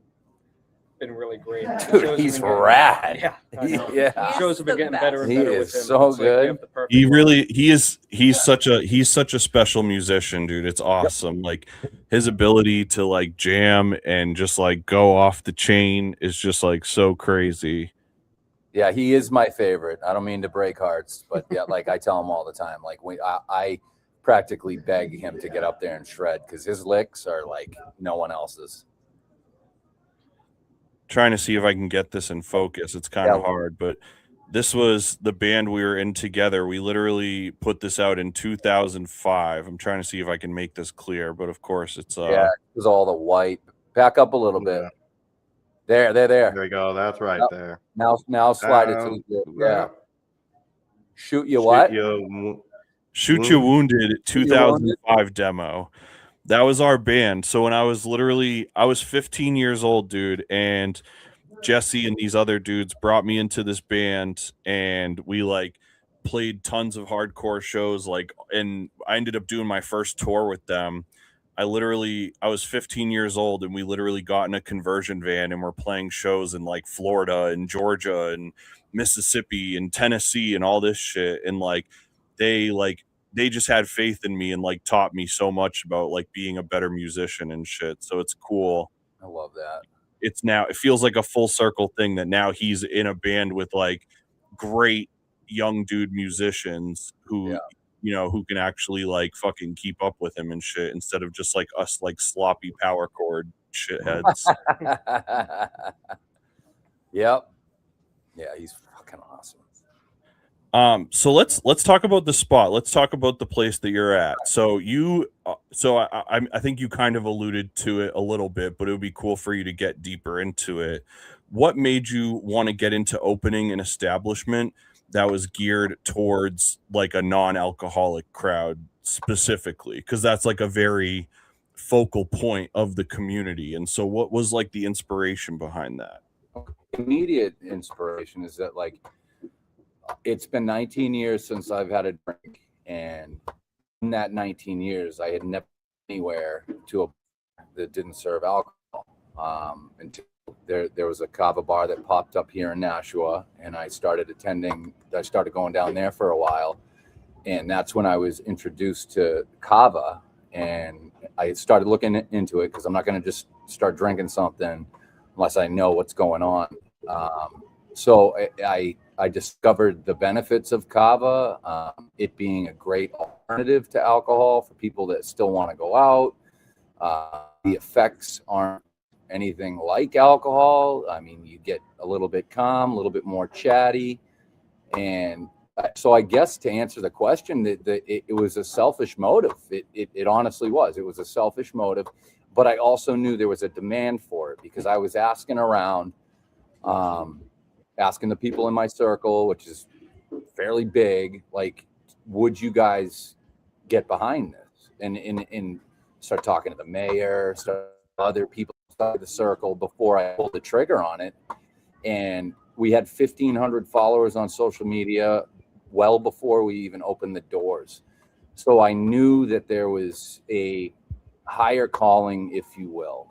really great. Dude, he's rad. Yeah. Shows have been getting better and better with him. So good. He's such a special musician, dude. It's awesome. Like his ability to like jam and just like go off the chain is just like so crazy. Yeah, he is my favorite. I don't mean to break hearts, but yeah, like I tell him all the time, like I practically beg him to get up there and shred because his licks are like no one else's. Trying to see if I can get this in focus. It's kind of hard, but this was the band we were in together. We literally put this out in 2005. I'm trying to see if I can make this clear, but of course it's it was all the white. Back up a little bit. There. There you go. That's right there. Now slide it to the Shoot you what? Shoot You Wounded 2005 demo. That was our band. So when I was 15 years old, dude, and Jesse and these other dudes brought me into this band, and we like played tons of hardcore shows, like, and I ended up doing my first tour with them. I was 15 years old, and we literally got in a conversion van and we're playing shows in like Florida and Georgia and Mississippi and Tennessee and all this shit. And like they just had faith in me and like taught me so much about like being a better musician and shit. So it's cool. I love that. It feels like a full circle thing that now he's in a band with like great young dude musicians who who can actually like fucking keep up with him and shit instead of just like us like sloppy power chord shitheads. Yep. Yeah, he's fucking awesome. So let's talk about the spot. Let's talk about the place that you're at. So I think you kind of alluded to it a little bit, but it would be cool for you to get deeper into it. What made you want to get into opening an establishment that was geared towards like a non-alcoholic crowd specifically? Because that's like a very focal point of the community. And so what was like the inspiration behind that? Immediate inspiration is that like it's been 19 years since I've had a drink, and in that 19 years I had never been anywhere to a bar that didn't serve alcohol. Until there was a kava bar that popped up here in Nashua, and I started going down there for a while, and that's when I was introduced to kava, and I started looking into it because I'm not going to just start drinking something unless I know what's going on. So I discovered the benefits of kava, it being a great alternative to alcohol for people that still want to go out. The effects aren't anything like alcohol. I mean, you get a little bit calm, a little bit more chatty. And so I guess to answer the question, it was a selfish motive. It honestly was. It was a selfish motive. But I also knew there was a demand for it because I was asking around, asking the people in my circle, which is fairly big, like, would you guys get behind this? And start talking to the mayor, start other people inside the circle before I pulled the trigger on it. And we had 1,500 followers on social media well before we even opened the doors. So I knew that there was a higher calling, if you will.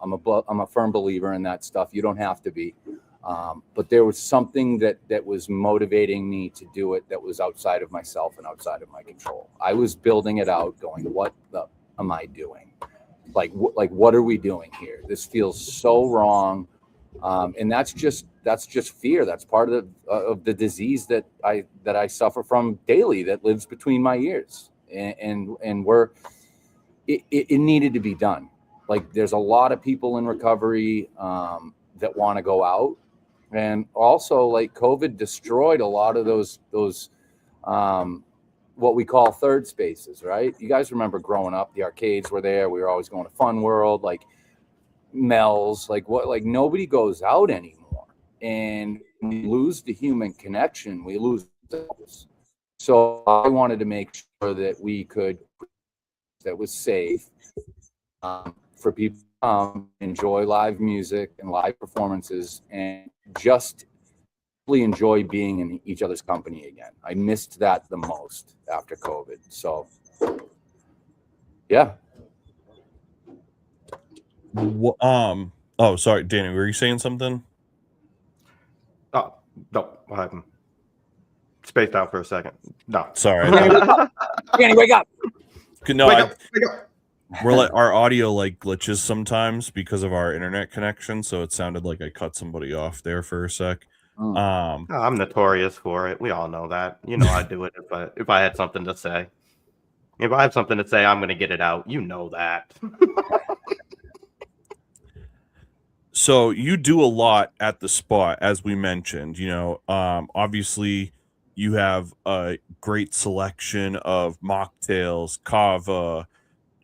I'm a firm believer in that stuff. You don't have to be. But there was something that was motivating me to do it that was outside of myself and outside of my control. I was building it out going, what the am I doing? Like what are we doing here? This feels so wrong. And that's just fear. That's part of the disease that I suffer from daily, that lives between my ears. And it needed to be done. Like, there's a lot of people in recovery that want to go out. And also, like, COVID destroyed a lot of those what we call third spaces, right? You guys remember growing up, the arcades were there. We were always going to Fun World, like Mel's, like nobody goes out anymore. And we lose the human connection. We lose those. So I wanted to make sure that that was safe for people to enjoy live music and live performances and just really enjoy being in each other's company again. I missed that the most after COVID. So, yeah. Oh, sorry, Danny, were you saying something? Oh, no, I'm spaced out for a second. No, sorry. Danny, wake up. No, wake up. Our audio like glitches sometimes because of our internet connection, so it sounded like I cut somebody off there for a sec. I'm notorious for it. We all know that. You know, I do it if I had something to say. If I have something to say, I'm going to get it out. You know that. So you do a lot at the spot, as we mentioned. You know, obviously you have a great selection of mocktails, kava,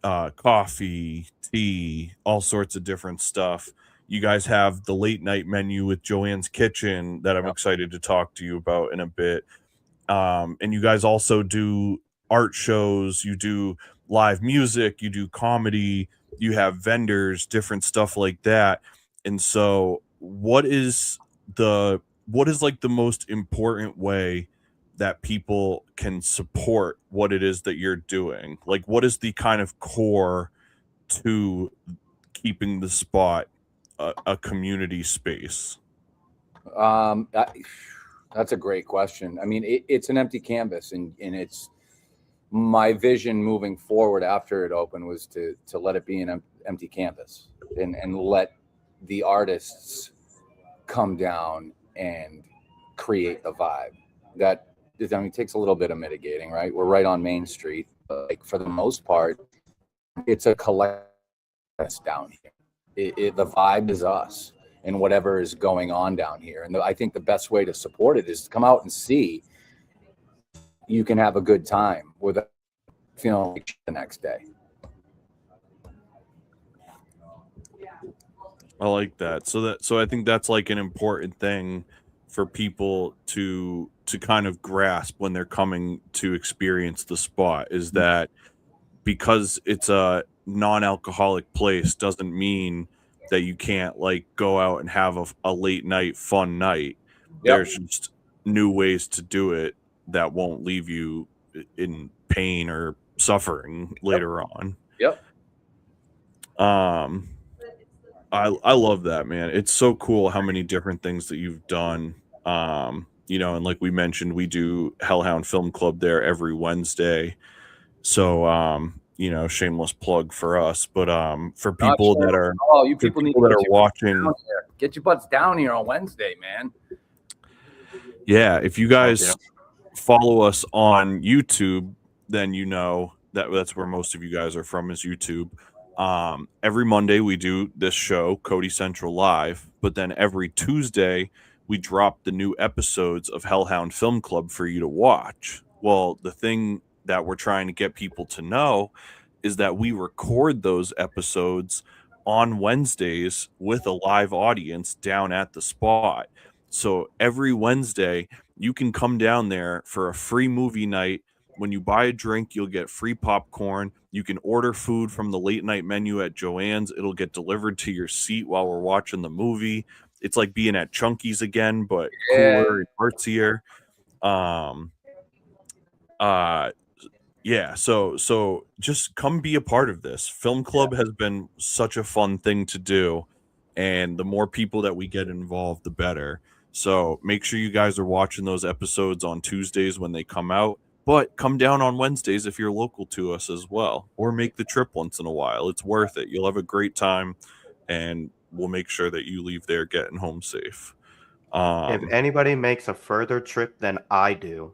coffee, tea, all sorts of different stuff. You guys have the late night menu with Joanne's Kitchen that I'm excited to talk to you about in a bit. And you guys also do art shows, you do live music, you do comedy, you have vendors, different stuff like that. And so what is like the most important way that people can support what it is that you're doing? Like, what is the kind of core to keeping the spot a community space? That's a great question. I mean, it's an empty canvas, and it's my vision moving forward after it opened was to let it be an empty canvas and let the artists come down and create the vibe. That, I mean, it takes a little bit of mitigating, right? We're right on Main Street. Like, for the most part, it's a collective down here. The vibe is us and whatever is going on down here. And I think the best way to support it is to come out and see. You can have a good time without feeling like shit the next day. I like that. So I think that's like an important thing for people to kind of grasp when they're coming to experience the spot, is that because it's a non-alcoholic place doesn't mean that you can't like go out and have a late night fun night. Yep. There's just new ways to do it that won't leave you in pain or suffering later on. Yep. I love that, man. It's so cool how many different things that you've done. You know, and like we mentioned, we do Hellhound Film Club there every Wednesday. So, you know, shameless plug for us, but for people that are people that are watching, get your butts down here on Wednesday, man. Yeah, if you guys follow us on YouTube, then you know that that's where most of you guys are from, is YouTube. Every Monday we do this show, Cody Central Live, but then every Tuesday we drop the new episodes of Hellhound Film Club for you to watch. Well, the thing that we're trying to get people to know is that we record those episodes on Wednesdays with a live audience down at the spot. So every Wednesday you can come down there for a free movie night when you buy a drink, you'll get free popcorn. You can order food from the late night menu at Joanne's. It'll get delivered to your seat while we're watching the movie. It's like being at Chunky's again, but cooler and artsier. Yeah, so just come be a part of this. Film Club has been such a fun thing to do, and the more people that we get involved, the better. So make sure you guys are watching those episodes on Tuesdays when they come out, but come down on Wednesdays if you're local to us as well, or make the trip once in a while. It's worth it. You'll have a great time, and we'll make sure that you leave there getting home safe. If anybody makes a further trip than I do,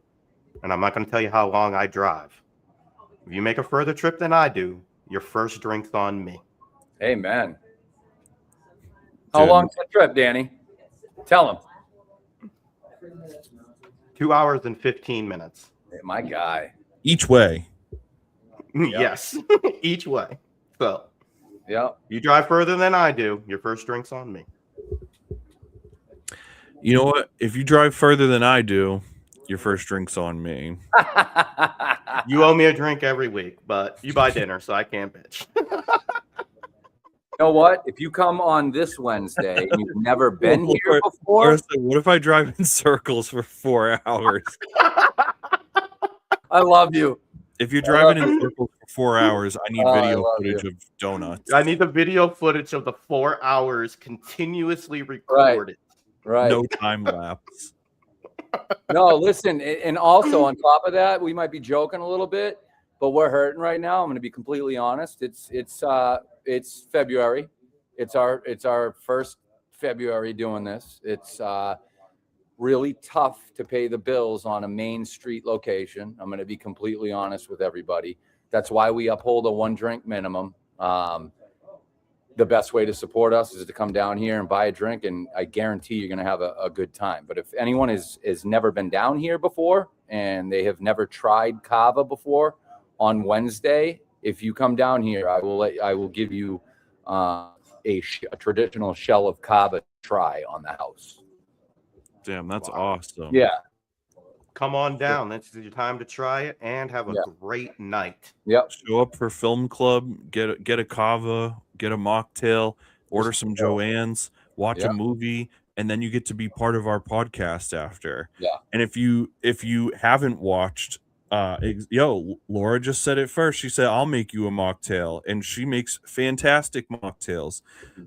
and I'm not going to tell you how long I drive, if you make a further trip than I do, your first drink's on me. Amen. How long's the trip, Danny? Tell him. 2 hours and 15 minutes. Hey, my guy. Each way. Yes, each way. So, yeah, you drive further than I do, your first drink's on me. You know what? If you drive further than I do, your first drink's on me. You owe me a drink every week, but you buy dinner, so I can't bitch. You know what? If you come on this Wednesday and you've never been here before, what if I drive in circles for 4 hours? I love you. If you're driving in circles for 4 hours, I need video footage of donuts. I need the video footage of the 4 hours continuously recorded. Right. No time lapse. No, listen, and also on top of that, we might be joking a little bit, but we're hurting right now. I'm going to be completely honest. It's February. It's our first February doing this. It's really tough to pay the bills on a main street location. I'm going to be completely honest with everybody. That's why we uphold a 1 drink minimum. The best way to support us is to come down here and buy a drink, and I guarantee you're going to have a good time. But if anyone has never been down here before and they have never tried kava before, on Wednesday, if you come down here, I will give you a traditional shell of kava to try on the house. Damn, that's awesome. Yeah. Come on down. This is your time to try it and have a great night. Yep. Show up for Film Club, get a kava, get a mocktail, order some Joanne's, watch a movie, and then you get to be part of our podcast after. Yeah. And if you haven't watched, Laura just said it first. She said, "I'll make you a mocktail," and she makes fantastic mocktails.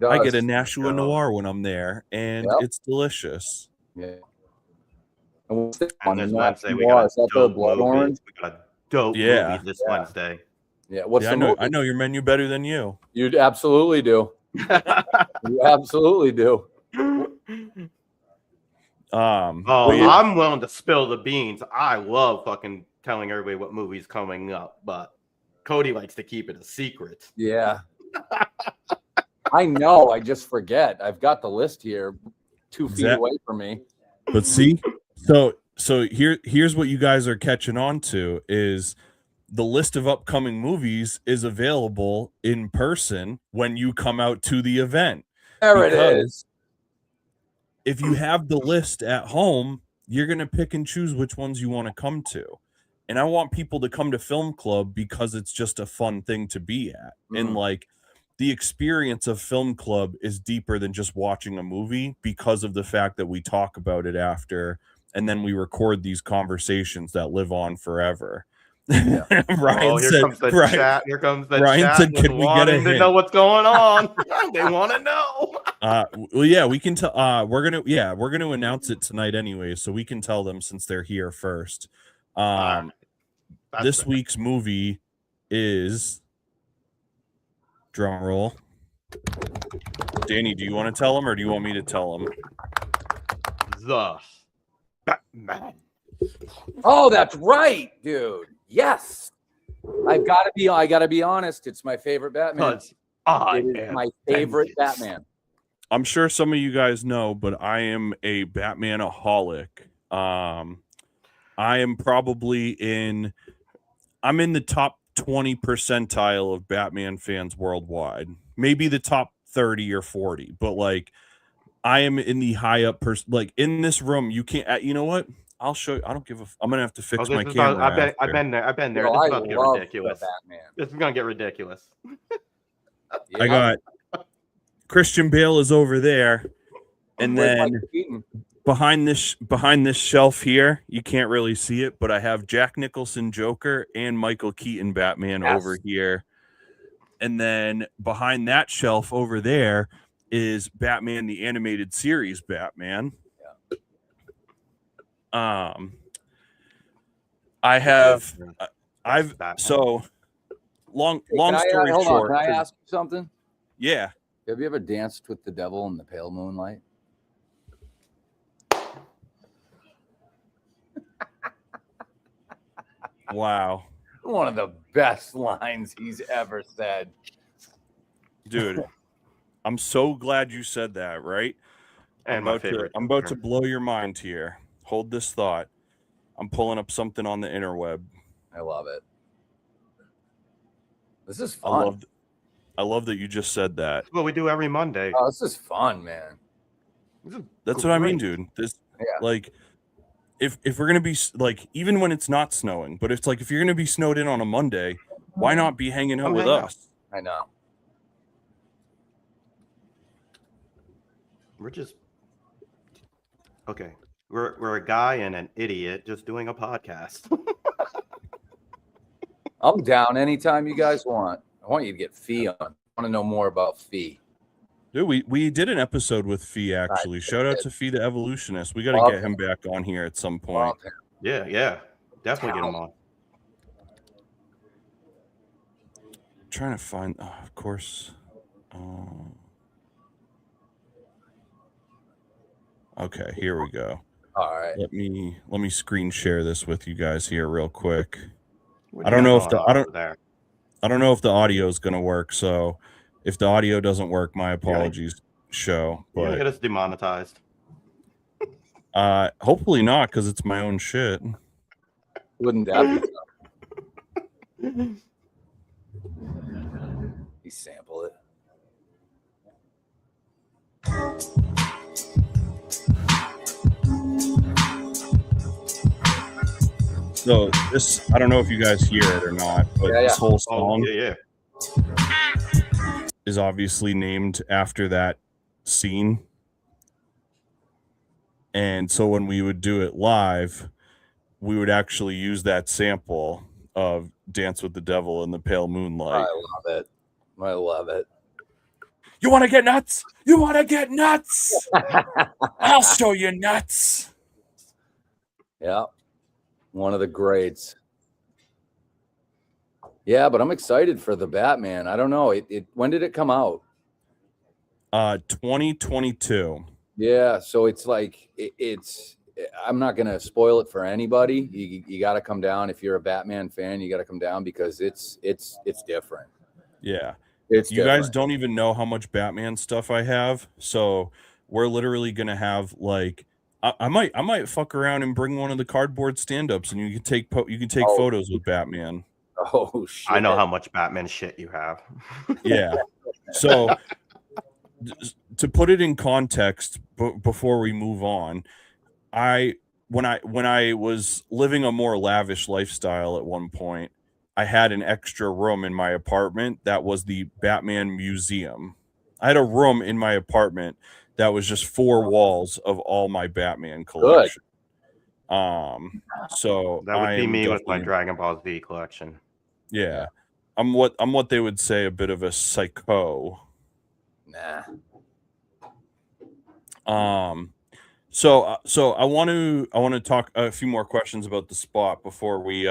I get a Nashua Noir when I'm there, and it's delicious. Yeah. And this Wednesday we got a dope blood orange. We got a dope movie this Wednesday. Yeah, what's the movie? I know your menu better than you. You absolutely do. You absolutely do. I'm willing to spill the beans. I love fucking telling everybody what movie's coming up, but Cody likes to keep it a secret. Yeah. I know. I just forget. I've got the list here 2 feet away from me. But see, so here's what you guys are catching on to is the list of upcoming movies is available in person when you come out to the event. There it is. If you have the list at home, you're going to pick and choose which ones you want to come to. And I want people to come to Film Club because it's just a fun thing to be at. And like the experience of Film Club is deeper than just watching a movie because of the fact that we talk about it after and then we record these conversations that live on forever. Yeah. Ryan here said, comes the chat. Here comes the Ryan chat. said, "Can we get a hint?" To know what's going on? They want to know. Well, yeah, we can tell. We're gonna announce it tonight anyway, so we can tell them since they're here first. This week's movie is drum roll. Danny, do you want to tell them or do you want me to tell them? The Batman. Oh, that's right, dude. Yes. I gotta be honest. It's my favorite Batman. It is my favorite Batman. I'm sure some of you guys know, but I am a Batman-aholic. I am probably I'm in the top 20 percentile of Batman fans worldwide. Maybe the top 30 or 40, but like I am in the high up like in this room, you can't, you know what? I'll show you. I don't give a. I'm gonna have to fix Oh, my this is camera. about, I've after. been there. I've been there. Yo, This is I about to get love ridiculous. the Batman. This is gonna get ridiculous. Yeah. I got Christian Bale is over there, and Where's then Michael Keaton? behind this shelf here, you can't really see it, but I have Jack Nicholson Joker and Michael Keaton Batman over here. And then behind that shelf over there is Batman the Animated Series Batman. Yeah. So long story short. Can I ask you something? Yeah. Have you ever danced with the devil in the pale moonlight? Wow. One of the best lines he's ever said. Dude, I'm so glad you said that, right? And I'm about to blow your mind here. Hold this thought. I'm pulling up something on the interweb. I love it. This is fun. I love that you just said that. That's what we do every Monday. Oh, this is fun, man. That's what I mean, dude. Like, if we're gonna be like, even when it's not snowing, but it's like if you're gonna be snowed in on a Monday, why not be hanging out with us? I know. We're just okay. We're a guy and an idiot just doing a podcast. I'm down anytime you guys want. I want you to get Fee on. I want to know more about Fee. Dude, we did an episode with Fee, actually. Shout out to Fee the Evolutionist. We got to get him back on here at some point. Yeah. Definitely get him on. Trying to find, of course. Okay, here we go. All right. Let me screen share this with you guys here real quick. I don't know if the audio is going to work, so if the audio doesn't work, my apologies, show. But get us demonetized. Hopefully not, because it's my own shit. Wouldn't that be? You sample it. So this, I don't know if you guys hear it or not, but this whole song is obviously named after that scene. And so when we would do it live, we would actually use that sample of Dance with the Devil in the Pale Moonlight. I love it. You want to get nuts? You want to get nuts? I'll show you nuts. Yeah. One of the greats. Yeah, but I'm excited for the Batman. I don't know. When did it come out? 2022. Yeah, so it's like it's. I'm not gonna spoil it for anybody. You got to come down if you're a Batman fan. You got to come down because it's different. Yeah, it's you guys don't even know how much Batman stuff I have. So we're literally gonna have like. I might fuck around and bring one of the cardboard stand-ups, and you can take photos with Batman. Oh shit! I know how much Batman shit you have. Yeah. So to put it in context, before we move on, when I was living a more lavish lifestyle at one point, I had an extra room in my apartment that was the Batman Museum. I had a room in my apartment that was just 4 walls of all my Batman collection. So that would be me with my Dragon Ball Z collection. Yeah. I'm what they would say a bit of a psycho. Nah. So I want to talk a few more questions about the spot before we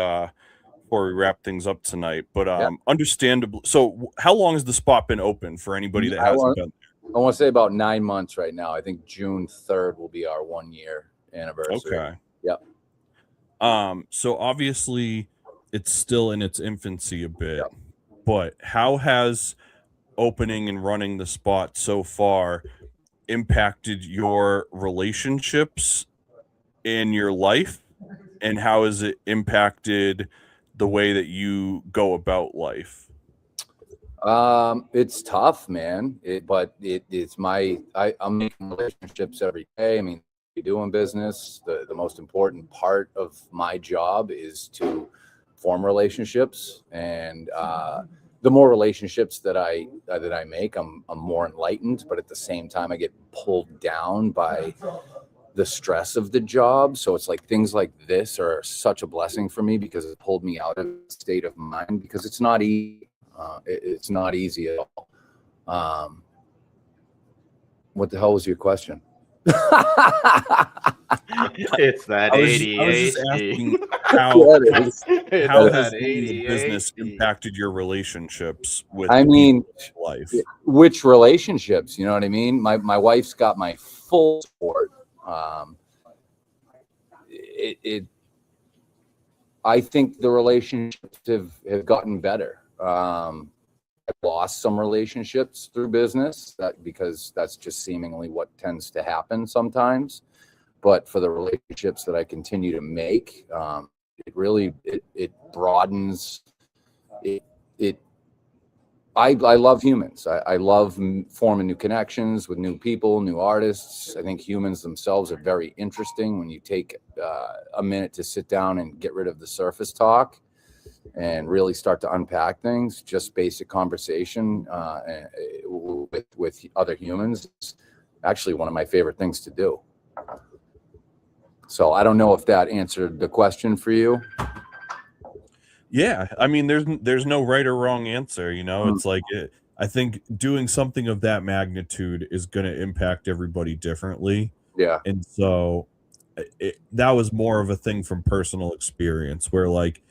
wrap things up tonight. But understandably, so how long has the spot been open for anybody that hasn't been there? I want to say about 9 months right now. I think June 3rd will be our 1 year anniversary. Okay. Yep. So obviously it's still in its infancy a bit, but how has opening and running the spot so far impacted your relationships in your life, and how has it impacted the way that you go about life? It's tough, man. I'm making relationships every day. I mean, do in business. The most important part of my job is to form relationships, and the more relationships that I make, I'm more enlightened, but at the same time I get pulled down by the stress of the job. So it's like things like this are such a blessing for me because it pulled me out of the state of mind, because it's not easy. It's not easy at all. What the hell was your question? It's that I was just asking how has the business impacted your relationships with life? Which relationships? You know what I mean? My wife's got my full support. I think the relationships have gotten better. I've lost some relationships through business because that's just seemingly what tends to happen sometimes. But for the relationships that I continue to make, it really broadens. I love humans. I love forming new connections with new people, new artists. I think humans themselves are very interesting when you take a minute to sit down and get rid of the surface talk and really start to unpack things. Just basic conversation with other humans is actually one of my favorite things to do. So I don't know if that answered the question for you. Yeah, I mean, there's no right or wrong answer. You know, it's like I think doing something of that magnitude is going to impact everybody differently. Yeah, and so that was more of a thing from personal experience, where like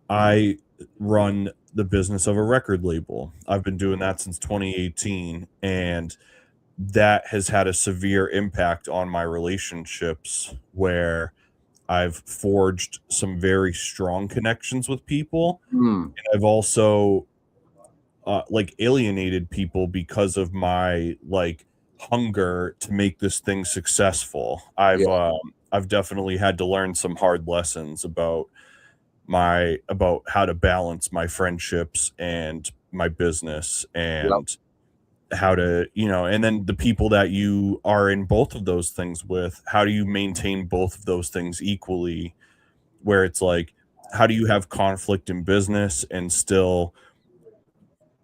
I run the business of a record label. I've been doing that since 2018, and that has had a severe impact on my relationships, where I've forged some very strong connections with people. And I've also like alienated people because of my like hunger to make this thing successful. I've definitely had to learn some hard lessons about how to balance my friendships and my business, and how to, you know, and then the people that you are in both of those things with, how do you maintain both of those things equally, where it's like, how do you have conflict in business and still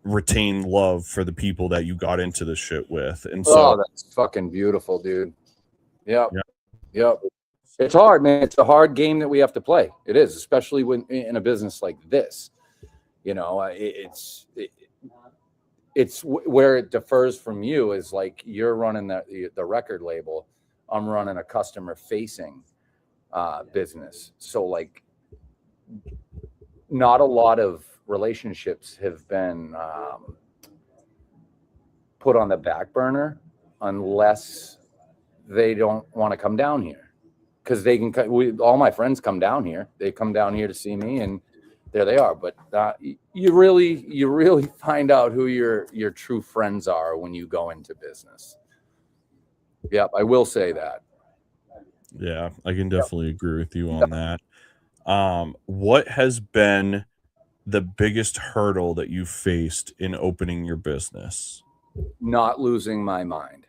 retain love for the people that you got into this shit with? And so that's fucking beautiful, dude. Yep. It's hard, man. It's a hard game that we have to play. It is, especially when in a business like this. You know, it's where it differs from you is like you're running the record label. I'm running a customer facing business. So like not a lot of relationships have been put on the back burner unless they don't want to come down here, because they can. All my friends come down here. They come down here to see me, and there they are. But you really find out who your true friends are when you go into business. Yep, I will say that. Yeah, I can definitely agree with you on that. What has been the biggest hurdle that you faced in opening your business? Not losing my mind.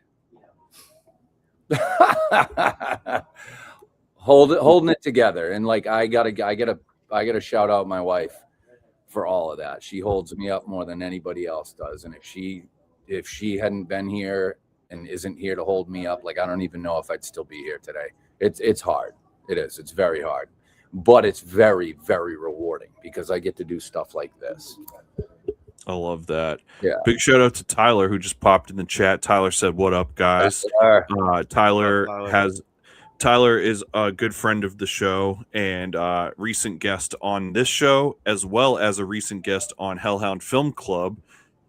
Holding it together. And like I gotta shout out my wife for all of that. She holds me up more than anybody else does. And if she hadn't been here and isn't here to hold me up, like I don't even know if I'd still be here today. It's hard. It is. It's very hard. But it's very, very rewarding because I get to do stuff like this. I love that. Yeah. Big shout out to Tyler, who just popped in the chat. Tyler said, "What up, guys?" Tyler is a good friend of the show and recent guest on this show, as well as a recent guest on Hellhound Film Club.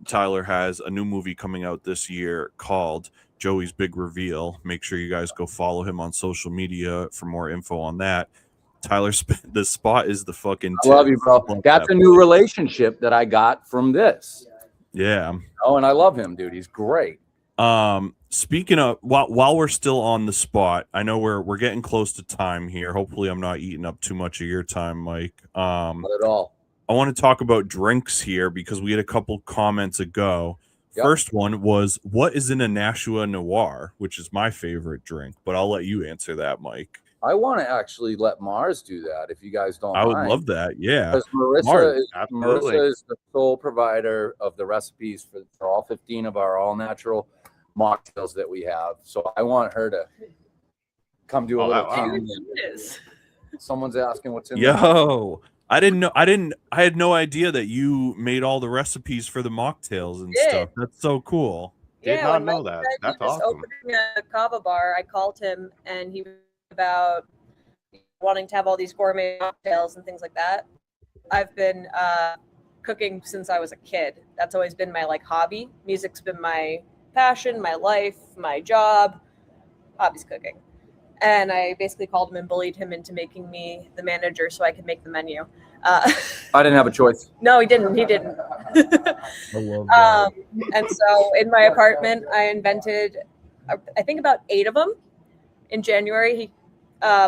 Tyler has a new movie coming out this year called Joey's Big Reveal. Make sure you guys go follow him on social media for more info on that. Tyler, the spot is the fucking I love you, bro. That's a new relationship that I got from this. Yeah. Oh, and I love him, dude. He's great. Speaking of, while we're still on the spot, I know we're getting close to time here. Hopefully I'm not eating up too much of your time, Mike. Not at all. I want to talk about drinks here because we had a couple comments ago Yep. First one was, what is in a Nashua Noir, which is my favorite drink, but I'll let you answer that, Mike. I want to actually let Mars do that if you guys don't I would mind. love that. Yeah. Because absolutely. Marissa is the sole provider of the recipes for all 15 of our all-natural mocktails that we have. So I want her to come do a little can. Someone's asking what's in there. Yo, I had no idea that you made all the recipes for the mocktails and stuff. That's so cool. Did not know that. That's awesome. Opening a kava bar, I called him and he was about wanting to have all these gourmet mocktails and things like that. I've been cooking since I was a kid. That's always been my hobby. Music's been my passion, my life, my job. Hobby's cooking. And I basically called him and bullied him into making me the manager so I could make the menu. I didn't have a choice. No, he didn't. He didn't. I love that. And so in my apartment, I invented, I think, about 8 of them. In January,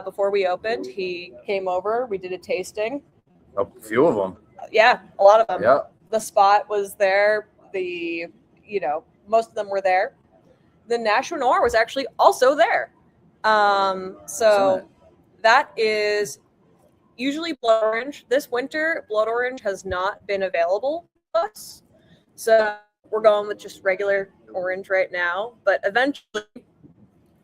before we opened, he came over. We did a tasting. A few of them. Yeah, a lot of them. Yeah. The spot was there. Most of them were there. The Nashua Noir was actually also there. So that is usually blood orange. This winter, blood orange has not been available to us. So we're going with just regular orange right now. But eventually,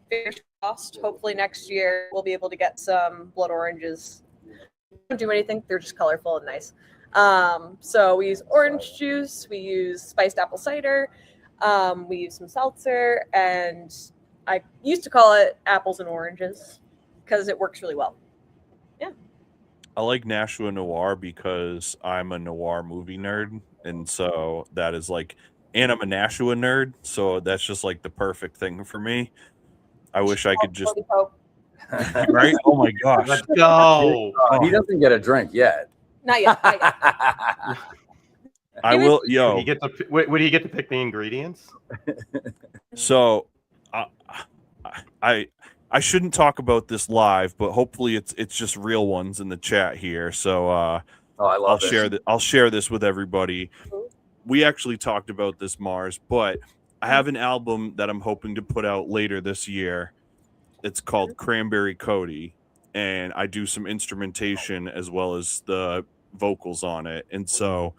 fingers crossed, hopefully next year, we'll be able to get some blood oranges. They don't do anything. They're just colorful and nice. So we use orange juice. We use spiced apple cider. We use some seltzer. And I used to call it apples and oranges because it works really well. Yeah. I like Nashua Noir because I'm a noir movie nerd. And so that is and I'm a Nashua nerd. So that's just the perfect thing for me. I wish I could just, right? Oh my gosh. Let's go. He doesn't get a drink yet. Not yet. I will. Yo, would he get to pick the ingredients? So I shouldn't talk about this live, but hopefully it's just real ones in the chat here. So I'll share this with everybody. We actually talked about this, Mars, but I have an album that I'm hoping to put out later this year. It's called Cranberry Cody, and I do some instrumentation as well as the vocals on it. And so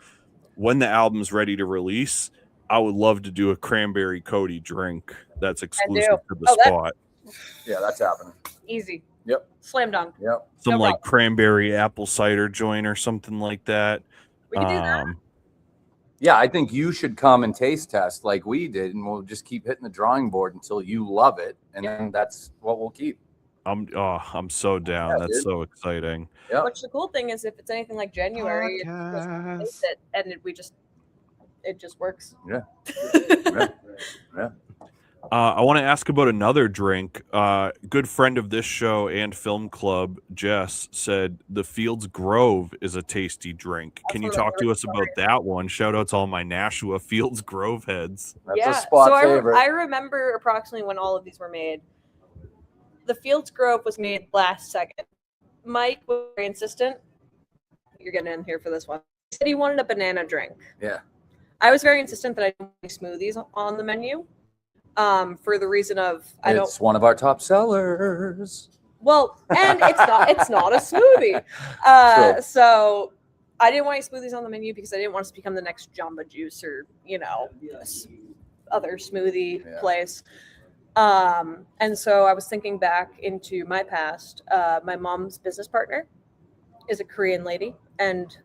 when the album's ready to release, I would love to do a Cranberry Cody drink that's exclusive to the spot. Yeah, that's happening. Easy. Yep. Slam dunk. Yep. Some cranberry apple cider joint or something like that. We can do that. Yeah, I think you should come and taste test like we did, and we'll just keep hitting the drawing board until you love it, and then that's what we'll keep. I'm so down. Yeah, that's dude. So exciting. Yep. Which the cool thing is, if it's anything like January, it just works. Yeah. Yeah. I want to ask about another drink. Good friend of this show and film club, Jess, said the Fields Grove is a tasty drink. Can you talk to us about that one? Shout out to all my Nashua Fields Grove heads. That's a spot favorite. I remember approximately when all of these were made. The Fields Grove was made last second. Mike was very insistent. You're getting in here for this one. He said he wanted a banana drink. Yeah. I was very insistent that I didn't want smoothies on the menu. For the reason of it's one of our top sellers. Well, and it's not a smoothie. So I didn't want any smoothies on the menu because I didn't want us to become the next Jamba Juice or this other smoothie place. And so I was thinking back into my past. My mom's business partner is a Korean lady, and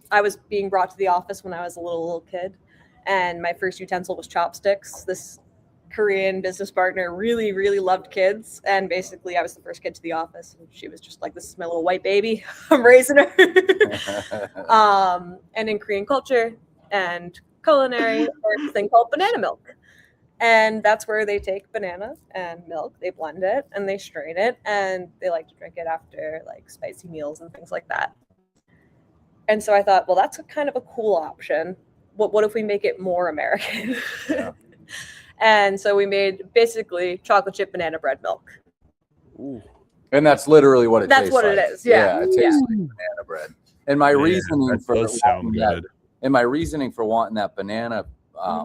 I was being brought to the office when I was a little kid, and my first utensil was chopsticks. This Korean business partner really, really loved kids, and basically I was the first kid to the office, and she was just like, this is my little white baby. I'm raising her. And in Korean culture and culinary, there's a thing called banana milk. And that's where they take banana and milk, they blend it, and they strain it, and they like to drink it after spicy meals and things like that. And so I thought, well, that's kind of a cool option. What if we make it more American? Yeah. And so we made basically chocolate chip banana bread milk. Ooh. And that's literally what it tastes like. That's what it is. Yeah. It tastes like banana bread. And my reasoning for sound good. And my reasoning for wanting that banana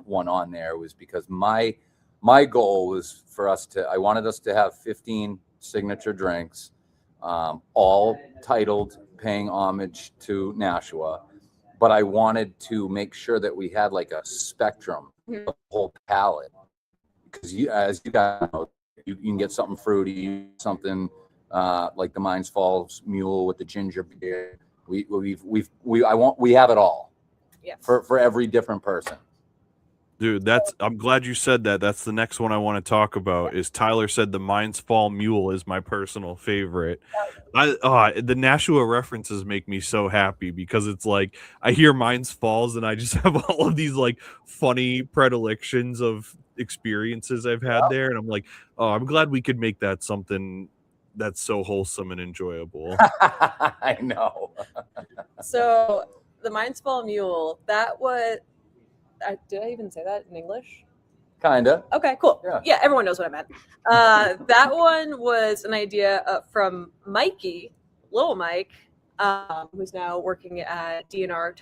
one on there was because my goal was for us to, I wanted us to have 15 signature drinks, all titled paying homage to Nashua, but I wanted to make sure that we had like a spectrum, the whole palette, because as you guys know, you can get something fruity, something like the Mines Falls Mule with the ginger beer. We have it all. Yes. For every different person. Dude, I'm glad you said that. That's the next one I want to talk about. Is Tyler said the Mines Fall Mule is my personal favorite. The Nashua references make me so happy because it's like I hear Mines Falls and I just have all of these like funny predilections of experiences I've had there, and I'm like, oh, I'm glad we could make that something that's so wholesome and enjoyable. I know. So the Mines Fall Mule, that was. Did I even say that in English? Kinda. Okay, cool. Yeah. Yeah, everyone knows what I meant. That one was an idea from Mikey, Little Mike, who's now working at DNR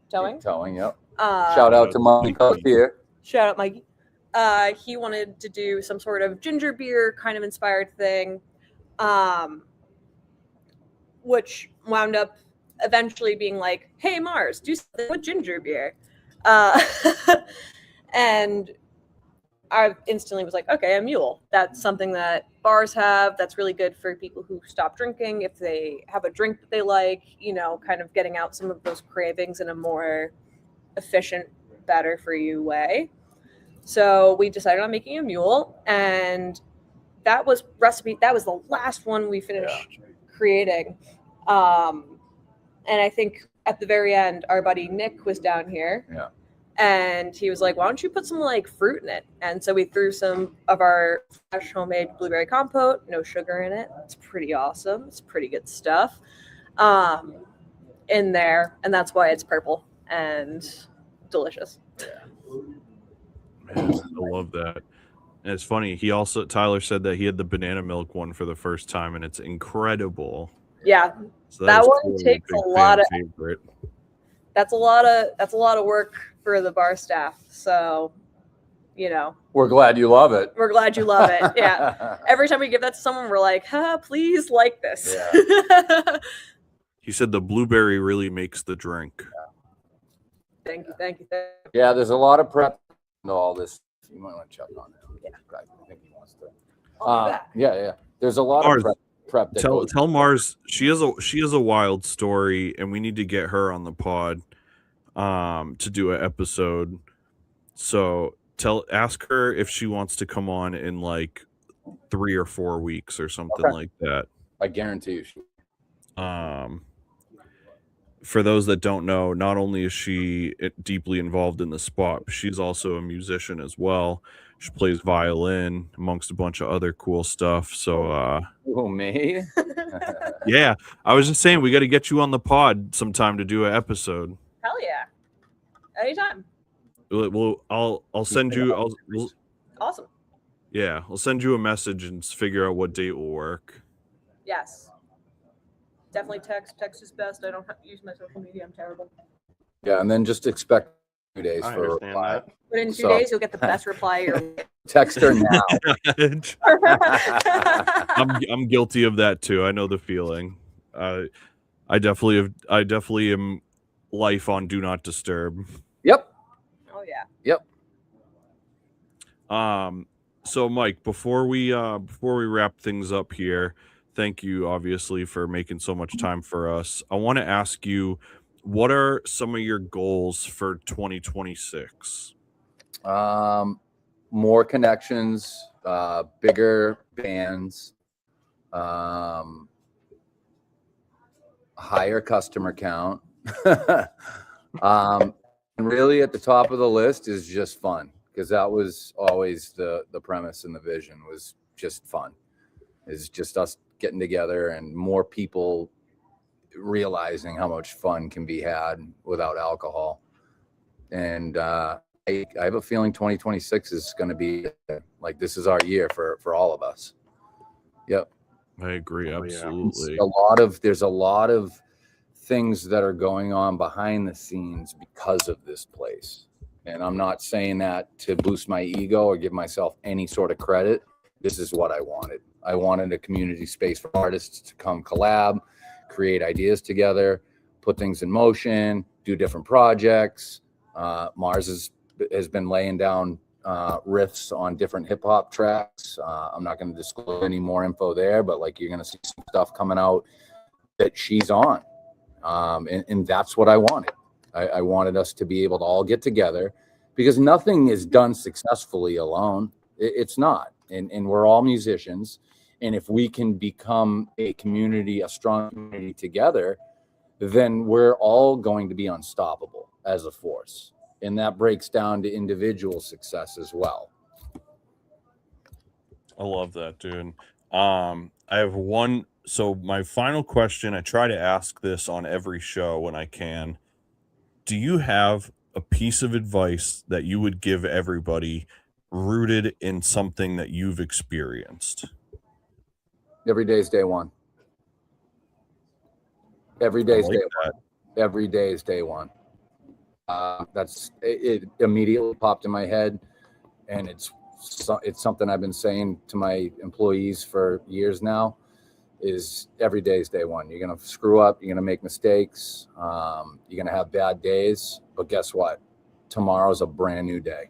Towing. Towing, yep. Shout out to Mikey up here. Shout out, Mikey. He wanted to do some sort of ginger beer kind of inspired thing, which wound up eventually being like, hey, Mars, do something with ginger beer. And I instantly was like, okay, a mule. That's something that bars have. That's really good for people who stop drinking. If they have a drink that they like, kind of getting out some of those cravings in a more efficient, better for you way. So we decided on making a mule, and that was the last one we finished creating. And I think at the very end, our buddy Nick was down here. Yeah. And he was like, why don't you put some like fruit in it? And so we threw some of our fresh homemade blueberry compote, no sugar in it. It's pretty awesome. It's pretty good stuff in there. And that's why it's purple and delicious. Man, I love that. And it's funny. Tyler said that he had the banana milk one for the first time, and it's incredible. Yeah. So that one totally takes a lot of favorite. That's a lot of work for the bar staff. So, we're glad you love it. We're glad you love it. Yeah. Every time we give that to someone, we're like, please like this. Yeah. He said the blueberry really makes the drink. Thank you. Yeah, there's a lot of prep into all this. You might want to check on it. Yeah. I think he wants to. Yeah. There's a lot of prep. Tell Mars she has a wild story, and we need to get her on the pod to do an episode. So ask her if she wants to come on in like 3 or 4 weeks or something like that. I guarantee you. For those that don't know, not only is she deeply involved in the spot, but she's also a musician as well. She plays violin amongst a bunch of other cool stuff. So, me? Yeah, I was just saying we got to get you on the pod sometime to do an episode. Hell yeah! Anytime. Well, I'll send you. Awesome. Yeah, I'll send you a message and figure out what date will work. Yes. Definitely text. Text is best. I don't use my social media. I'm terrible. Yeah, and then just expect 2 days for a reply. But in 2 days, you'll get the best reply. Text her now. I'm guilty of that too. I know the feeling. I definitely am life on do not disturb. Yep. Oh yeah. Yep. So Mike, before we wrap things up here, thank you obviously for making so much time for us. I want to ask you, what are some of your goals for 2026? More connections, bigger bands, higher customer count. And really at the top of the list is just fun, because that was always the premise and the vision, was just fun. It's just us getting together and more people realizing how much fun can be had without alcohol. And I have a feeling 2026 is going to be like, this is our year for all of us. Yep. I agree. Absolutely. There's a lot of things that are going on behind the scenes because of this place. And I'm not saying that to boost my ego or give myself any sort of credit. This is what I wanted. I wanted a community space for artists to come collab, create ideas together, put things in motion, do different projects. Mars has been laying down riffs on different hip hop tracks. I'm not going to disclose any more info there, but like you're going to see some stuff coming out that she's on. And that's what I wanted. I wanted us to be able to all get together, because nothing is done successfully alone. It's not. And we're all musicians. And if we can become a community, a strong community together, then we're all going to be unstoppable as a force. And that breaks down to individual success as well. I love that, dude. I have one. So my final question, I try to ask this on every show when I can. Do you have a piece of advice that you would give everybody rooted in something that you've experienced? Every day's day one. Every day's day one. Every day is day one. That's it. Immediately popped in my head, and it's something I've been saying to my employees for years now. Is every day is day one. You're gonna screw up. You're gonna make mistakes. You're gonna have bad days. But guess what? Tomorrow's a brand new day.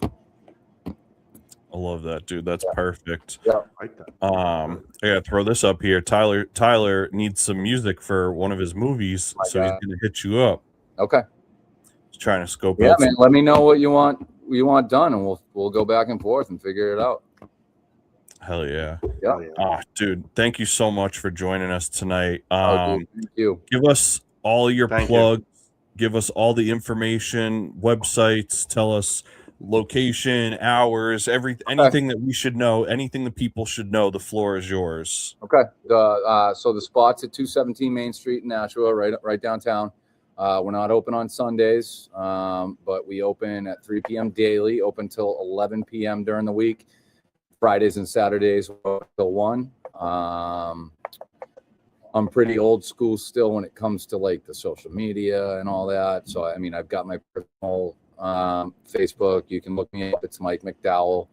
I love that, dude. That's perfect. Yeah, I gotta throw this up here. Tyler needs some music for one of his movies, so he's gonna hit you up. Okay. He's trying to scope Yeah, out. man. Let me know what you want done, and we'll go back and forth and figure it out. Hell yeah. Yeah. Dude, thank you so much for joining us tonight. Dude, thank you. Give us all your Thank plugs. Give us all the information, websites. Tell us location, hours, anything that we should know, anything that people should know. The floor is yours. Okay. So the spot's at 217 Main Street in Nashua, right downtown. We're not open on Sundays, but we open at 3 p.m. daily, open till 11 p.m. during the week. Fridays and Saturdays till 1. I'm pretty old school still when it comes to like the social media and all that. So, I mean, I've got my personal Facebook. You can look me up. It's Mike McDowell,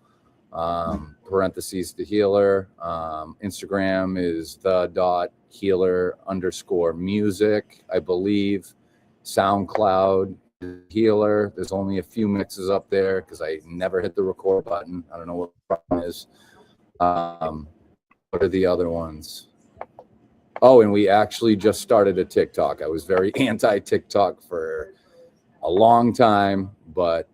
_the healer. Instagram is the.healer_music, I believe. SoundCloud healer. There's only a few mixes up there because I never hit the record button. I don't know what the problem is. What are the other ones? Oh, and we actually just started a TikTok. I was very anti-TikTok for a long time, but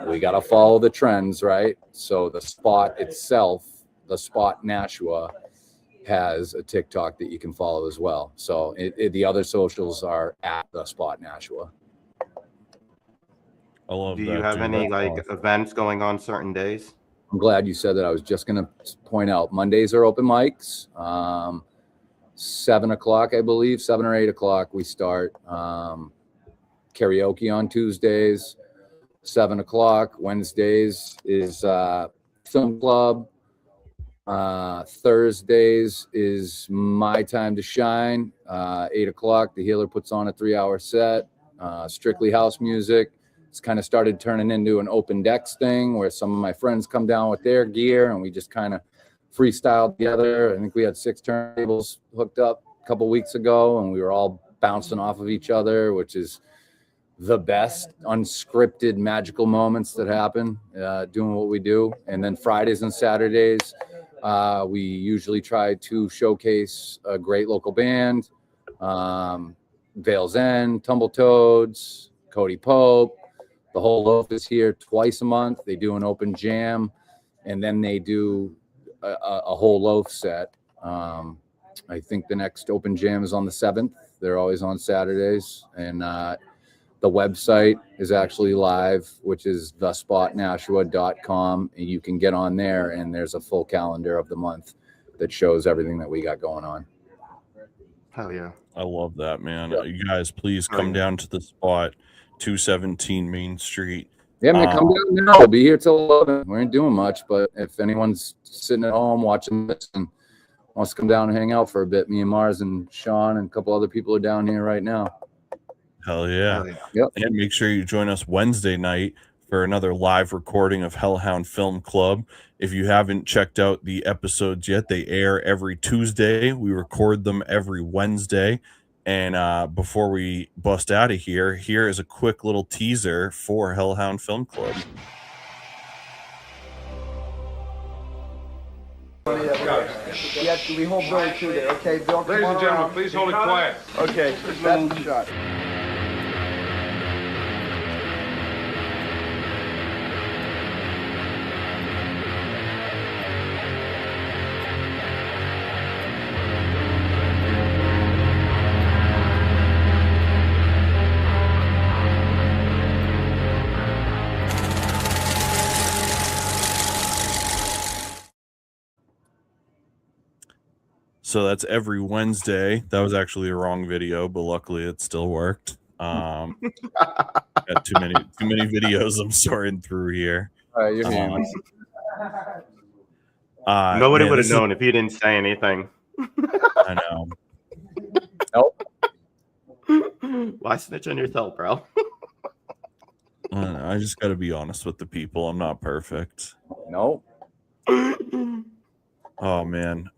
we got to follow the trends, right? So the spot itself, the spot Nashua, has a TikTok that you can follow as well. So the other socials are at the spot Nashua. I love Do that. you have dude. any That's like awesome. events going on certain days? I'm glad you said that. I was just going to point out Mondays are open mics. 7 o'clock, I believe, 7 or 8 o'clock we start. Karaoke on Tuesdays, 7 o'clock. Wednesdays is film club. Thursdays is my time to shine. 8 o'clock, the healer puts on a 3-hour set. Strictly house music. It's kind of started turning into an open decks thing where some of my friends come down with their gear and we just kind of freestyle together. I think we had 6 turntables hooked up a couple weeks ago and we were all bouncing off of each other, which is the best unscripted magical moments that happen doing what we do. And then Fridays and Saturdays, we usually try to showcase a great local band. Vale's End, Tumbletoads, Cody Pope. The Whole Loaf is here twice a month. They do an open jam, and then they do a Whole Loaf set. I think the next open jam is on the 7th. They're always on Saturdays. And the website is actually live, which is thespotnashua.com. And you can get on there, and there's a full calendar of the month that shows everything that we got going on. Hell yeah. I love that, man. Yeah. You guys, please come down to the spot, 217 Main Street. Yeah, man, come down now. We'll be here till 11. We ain't doing much, but if anyone's sitting at home watching this and wants to come down and hang out for a bit, me and Mars and Sean and a couple other people are down here right now. Hell yeah. Yep. And make sure you join us Wednesday night for another live recording of Hellhound Film Club. If you haven't checked out the episodes yet, they air every Tuesday. We record them every Wednesday. And before we bust out of here, here is a quick little teaser for Hellhound Film Club. Yeah, we hold Billy too there. Okay, Bill, ladies and gentlemen, please hold it quiet. Okay, that's the shot. So that's every Wednesday. That was actually a wrong video, but luckily it still worked. Got too many videos I'm sorting through here. You're human. Nobody would have known if you didn't say anything. I know. Nope. Why snitch on yourself, bro? I don't know. I just got to be honest with the people. I'm not perfect. Nope. Oh man.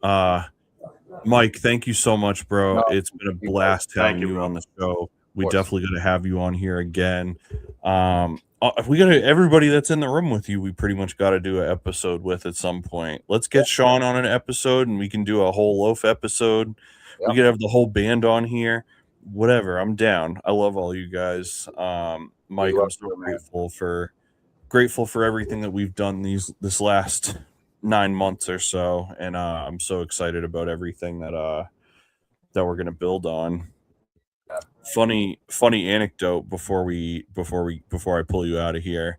Mike, thank you so much, bro. No, it's been a blast having you on the show. We definitely got to have you on here again. If we got to everybody that's in the room with you, we pretty much got to do an episode with at some point. Let's get Sean on an episode, and we can do a whole loaf episode. Yep. We could have the whole band on here. Whatever, I'm down. I love all you guys. Mike, I'm so grateful for everything that we've done this last 9 months or so, and I'm so excited about everything that we're gonna build on. Funny anecdote before I pull you out of here.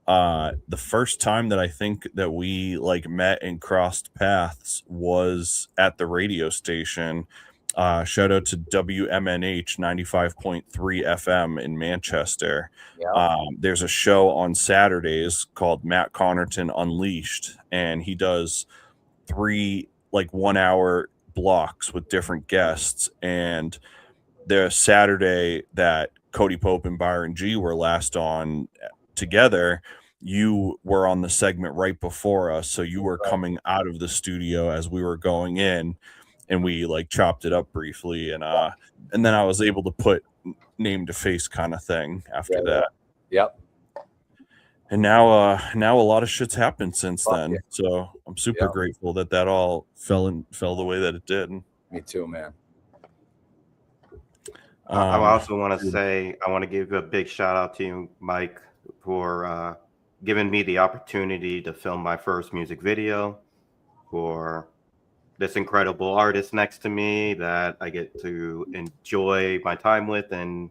The first time that I think that we like met and crossed paths was at the radio station. Shout out to WMNH 95.3 FM in Manchester. Yeah. There's a show on Saturdays called Matt Connerton Unleashed, and he does 3 like 1 hour blocks with different guests. And the Saturday that Cody Pope and Byron G were last on together, you were on the segment right before us. So you were coming out of the studio as we were going in, and we like chopped it up briefly, and then I was able to put name to face kind of thing after that. Yep. And now a lot of shit's happened since then. Yeah. So I'm super grateful that all fell the way that it did. Me too, man. I also want to say, I want to give a big shout out to you, Mike, for giving me the opportunity to film my first music video for this incredible artist next to me that I get to enjoy my time with and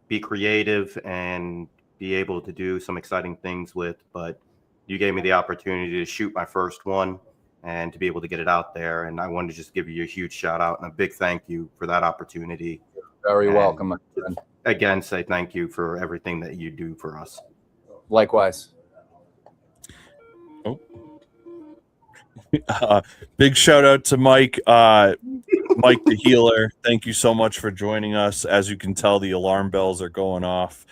be creative and be able to do some exciting things with. But you gave me the opportunity to shoot my first one and to be able to get it out there. And I wanted to just give you a huge shout out and a big thank you for that opportunity. Very welcome, my friend. Again, say thank you for everything that you do for us. Likewise. Big shout out to Mike, Mike the Healer. Thank you so much for joining us. As you can tell, the alarm bells are going off.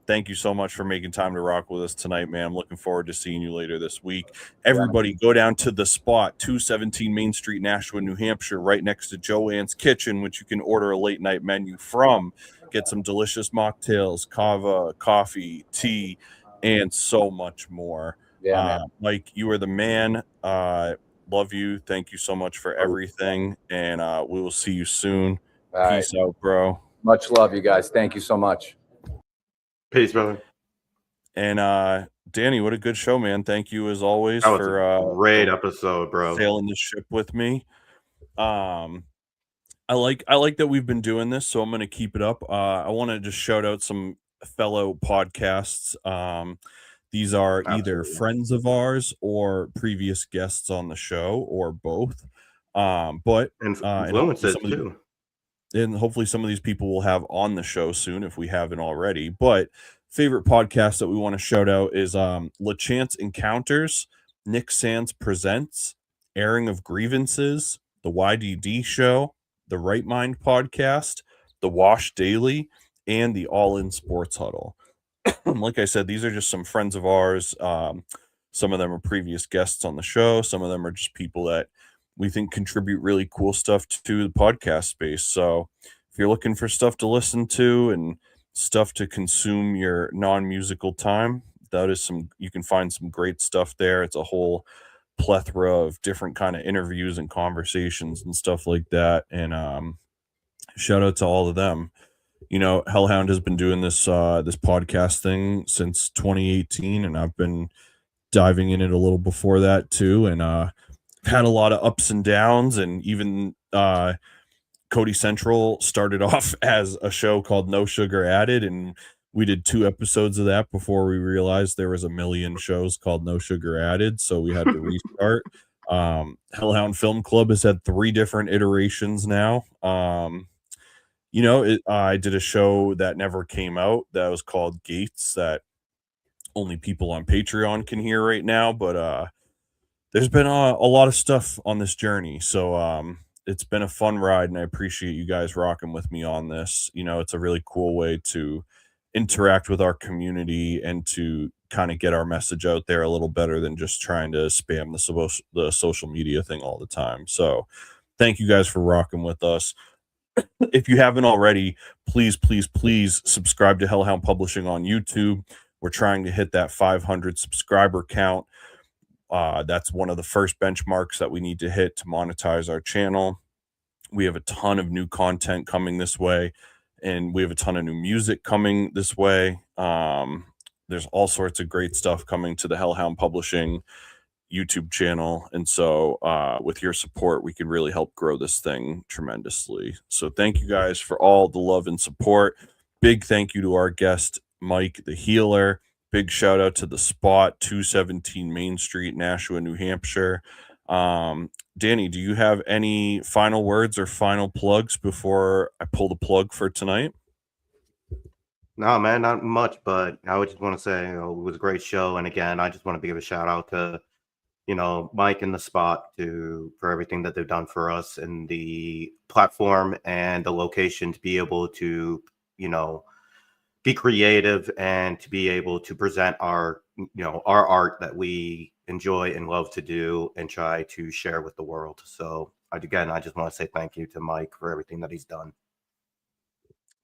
Thank you so much for making time to rock with us tonight, man. I'm looking forward to seeing you later this week. Everybody go down to The Spot, 217 Main Street, Nashua, New Hampshire, right next to Joanne's Kitchen, which you can order a late night menu from. Get some delicious mocktails, kava, coffee, tea, and so much more. Yeah, Mike, you are the man. Love you. Thank you so much for everything, and we will see you soon. Peace out, bro. Much love, you guys. Thank you so much. Peace, brother. And Danny, what a good show, man. Thank you as always That was for a great episode, bro. Sailing the ship with me. I like that we've been doing this, so I'm going to keep it up. I want to just shout out some fellow podcasts. These are either friends of ours or previous guests on the show, or both. But influencers too. And hopefully some of these people will have on the show soon if we haven't already. But favorite podcast that we want to shout out is LeChance Encounters, Nick Sands Presents, Airing of Grievances, The YDD Show, The Right Mind Podcast, The Wash Daily, and the All In Sports Huddle. Like I said, these are just some friends of ours. Some of them are previous guests on the show. Some of them are just people that we think contribute really cool stuff to the podcast space. So if you're looking for stuff to listen to and stuff to consume your non-musical time, that is you can find some great stuff there. It's a whole plethora of different kind of interviews and conversations and stuff like that. And shout out to all of them. You know, Hellhound has been doing this this podcast thing since 2018, and I've been diving in it a little before that too, and had a lot of ups and downs. And even Cody Central started off as a show called No Sugar Added, and we did 2 episodes of that before we realized there was a million shows called No Sugar Added, so we had to restart. Hellhound Film Club has had 3 different iterations now. You know, I did a show that never came out that was called Gates that only people on Patreon can hear right now, but there's been a lot of stuff on this journey. So it's been a fun ride, and I appreciate you guys rocking with me on this. You know, it's a really cool way to interact with our community and to kind of get our message out there a little better than just trying to spam the social media thing all the time. So thank you guys for rocking with us. If you haven't already, please subscribe to Hellhound Publishing on YouTube. We're trying to hit that 500 subscriber count. That's one of the first benchmarks that we need to hit to monetize our channel. We have a ton of new content coming this way, and we have a ton of new music coming this way. There's all sorts of great stuff coming to the Hellhound Publishing YouTube channel, and so with your support we can really help grow this thing tremendously. So thank you guys for all the love and support. Big thank you to our guest Mike the Healer. Big shout out to the Spot, 217 Main Street, Nashua, New Hampshire. Danny, do you have any final words or final plugs before I pull the plug for tonight? No, man, not much, but I would just want to say, you know, it was a great show. And again, I just want to give a shout out to, you know, Mike and the Spot for everything that they've done for us and the platform and the location to be able to, you know, be creative and to be able to present our, you know, our art that we enjoy and love to do and try to share with the world. So again, I just want to say thank you to Mike for everything that he's done.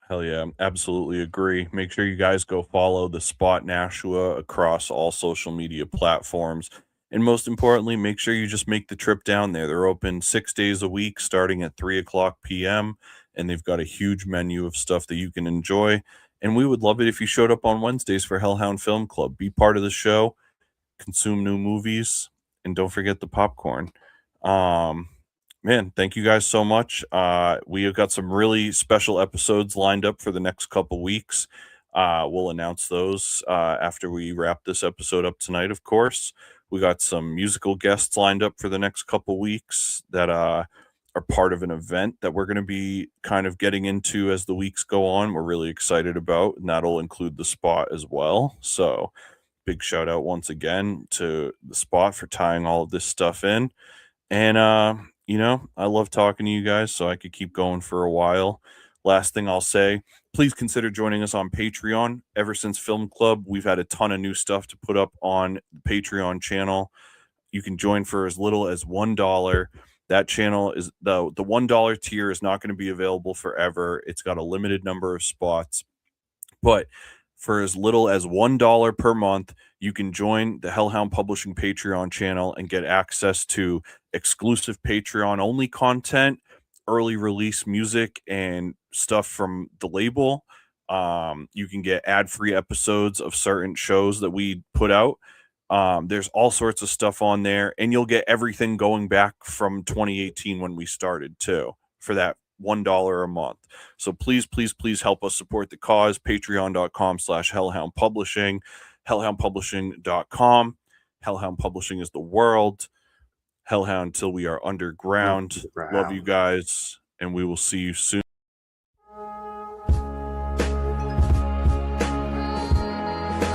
Hell yeah, absolutely agree. Make sure you guys go follow the Spot Nashua across all social media platforms. And most importantly, make sure you just make the trip down there. They're open 6 days a week starting at 3:00 p.m. And they've got a huge menu of stuff that you can enjoy. And we would love it if you showed up on Wednesdays for Hellhound Film Club. Be part of the show, consume new movies, and don't forget the popcorn. Man, thank you guys so much. We have got some really special episodes lined up for the next couple weeks. We'll announce those after we wrap this episode up tonight, of course. We got some musical guests lined up for the next couple weeks that are part of an event that we're going to be kind of getting into as the weeks go on. We're really excited about, and that'll include the Spot as well. So big shout out once again to the Spot for tying all of this stuff in. And, you know, I love talking to you guys, so I could keep going for a while. Last thing I'll say, please consider joining us on Patreon. Ever since Film Club, we've had a ton of new stuff to put up on the Patreon channel. You can join for as little as $1. That channel is the $1 tier is not going to be available forever. It's got a limited number of spots, but for as little as $1 per month, you can join the Hellhound Publishing Patreon channel and get access to exclusive Patreon only content, early release music, and stuff from the label. You can get ad-free episodes of certain shows that we put out. There's all sorts of stuff on there, and you'll get everything going back from 2018 when we started too for that $1 a month. So please help us support the cause. Patreon.com/Hellhound Publishing, hellhoundpublishing.com. Hellhound Publishing is the world. Hellhound till we are underground. Love you guys, and we will see you soon.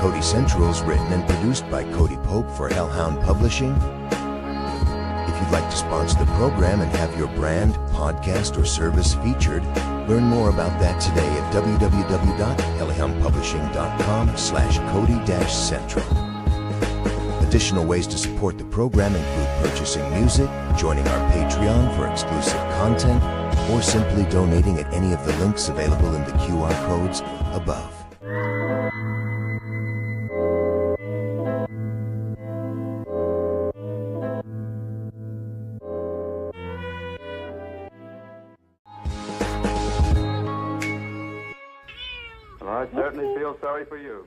Cody Central is written and produced by Cody Pope for Hellhound Publishing. If you'd like to sponsor the program and have your brand, podcast, or service featured, Learn more about that today at www.hellhoundpublishing.com/Cody-Central. Additional ways to support the program include purchasing music, joining our Patreon for exclusive content, or simply donating at any of the links available in the QR codes above. I certainly feel sorry for you.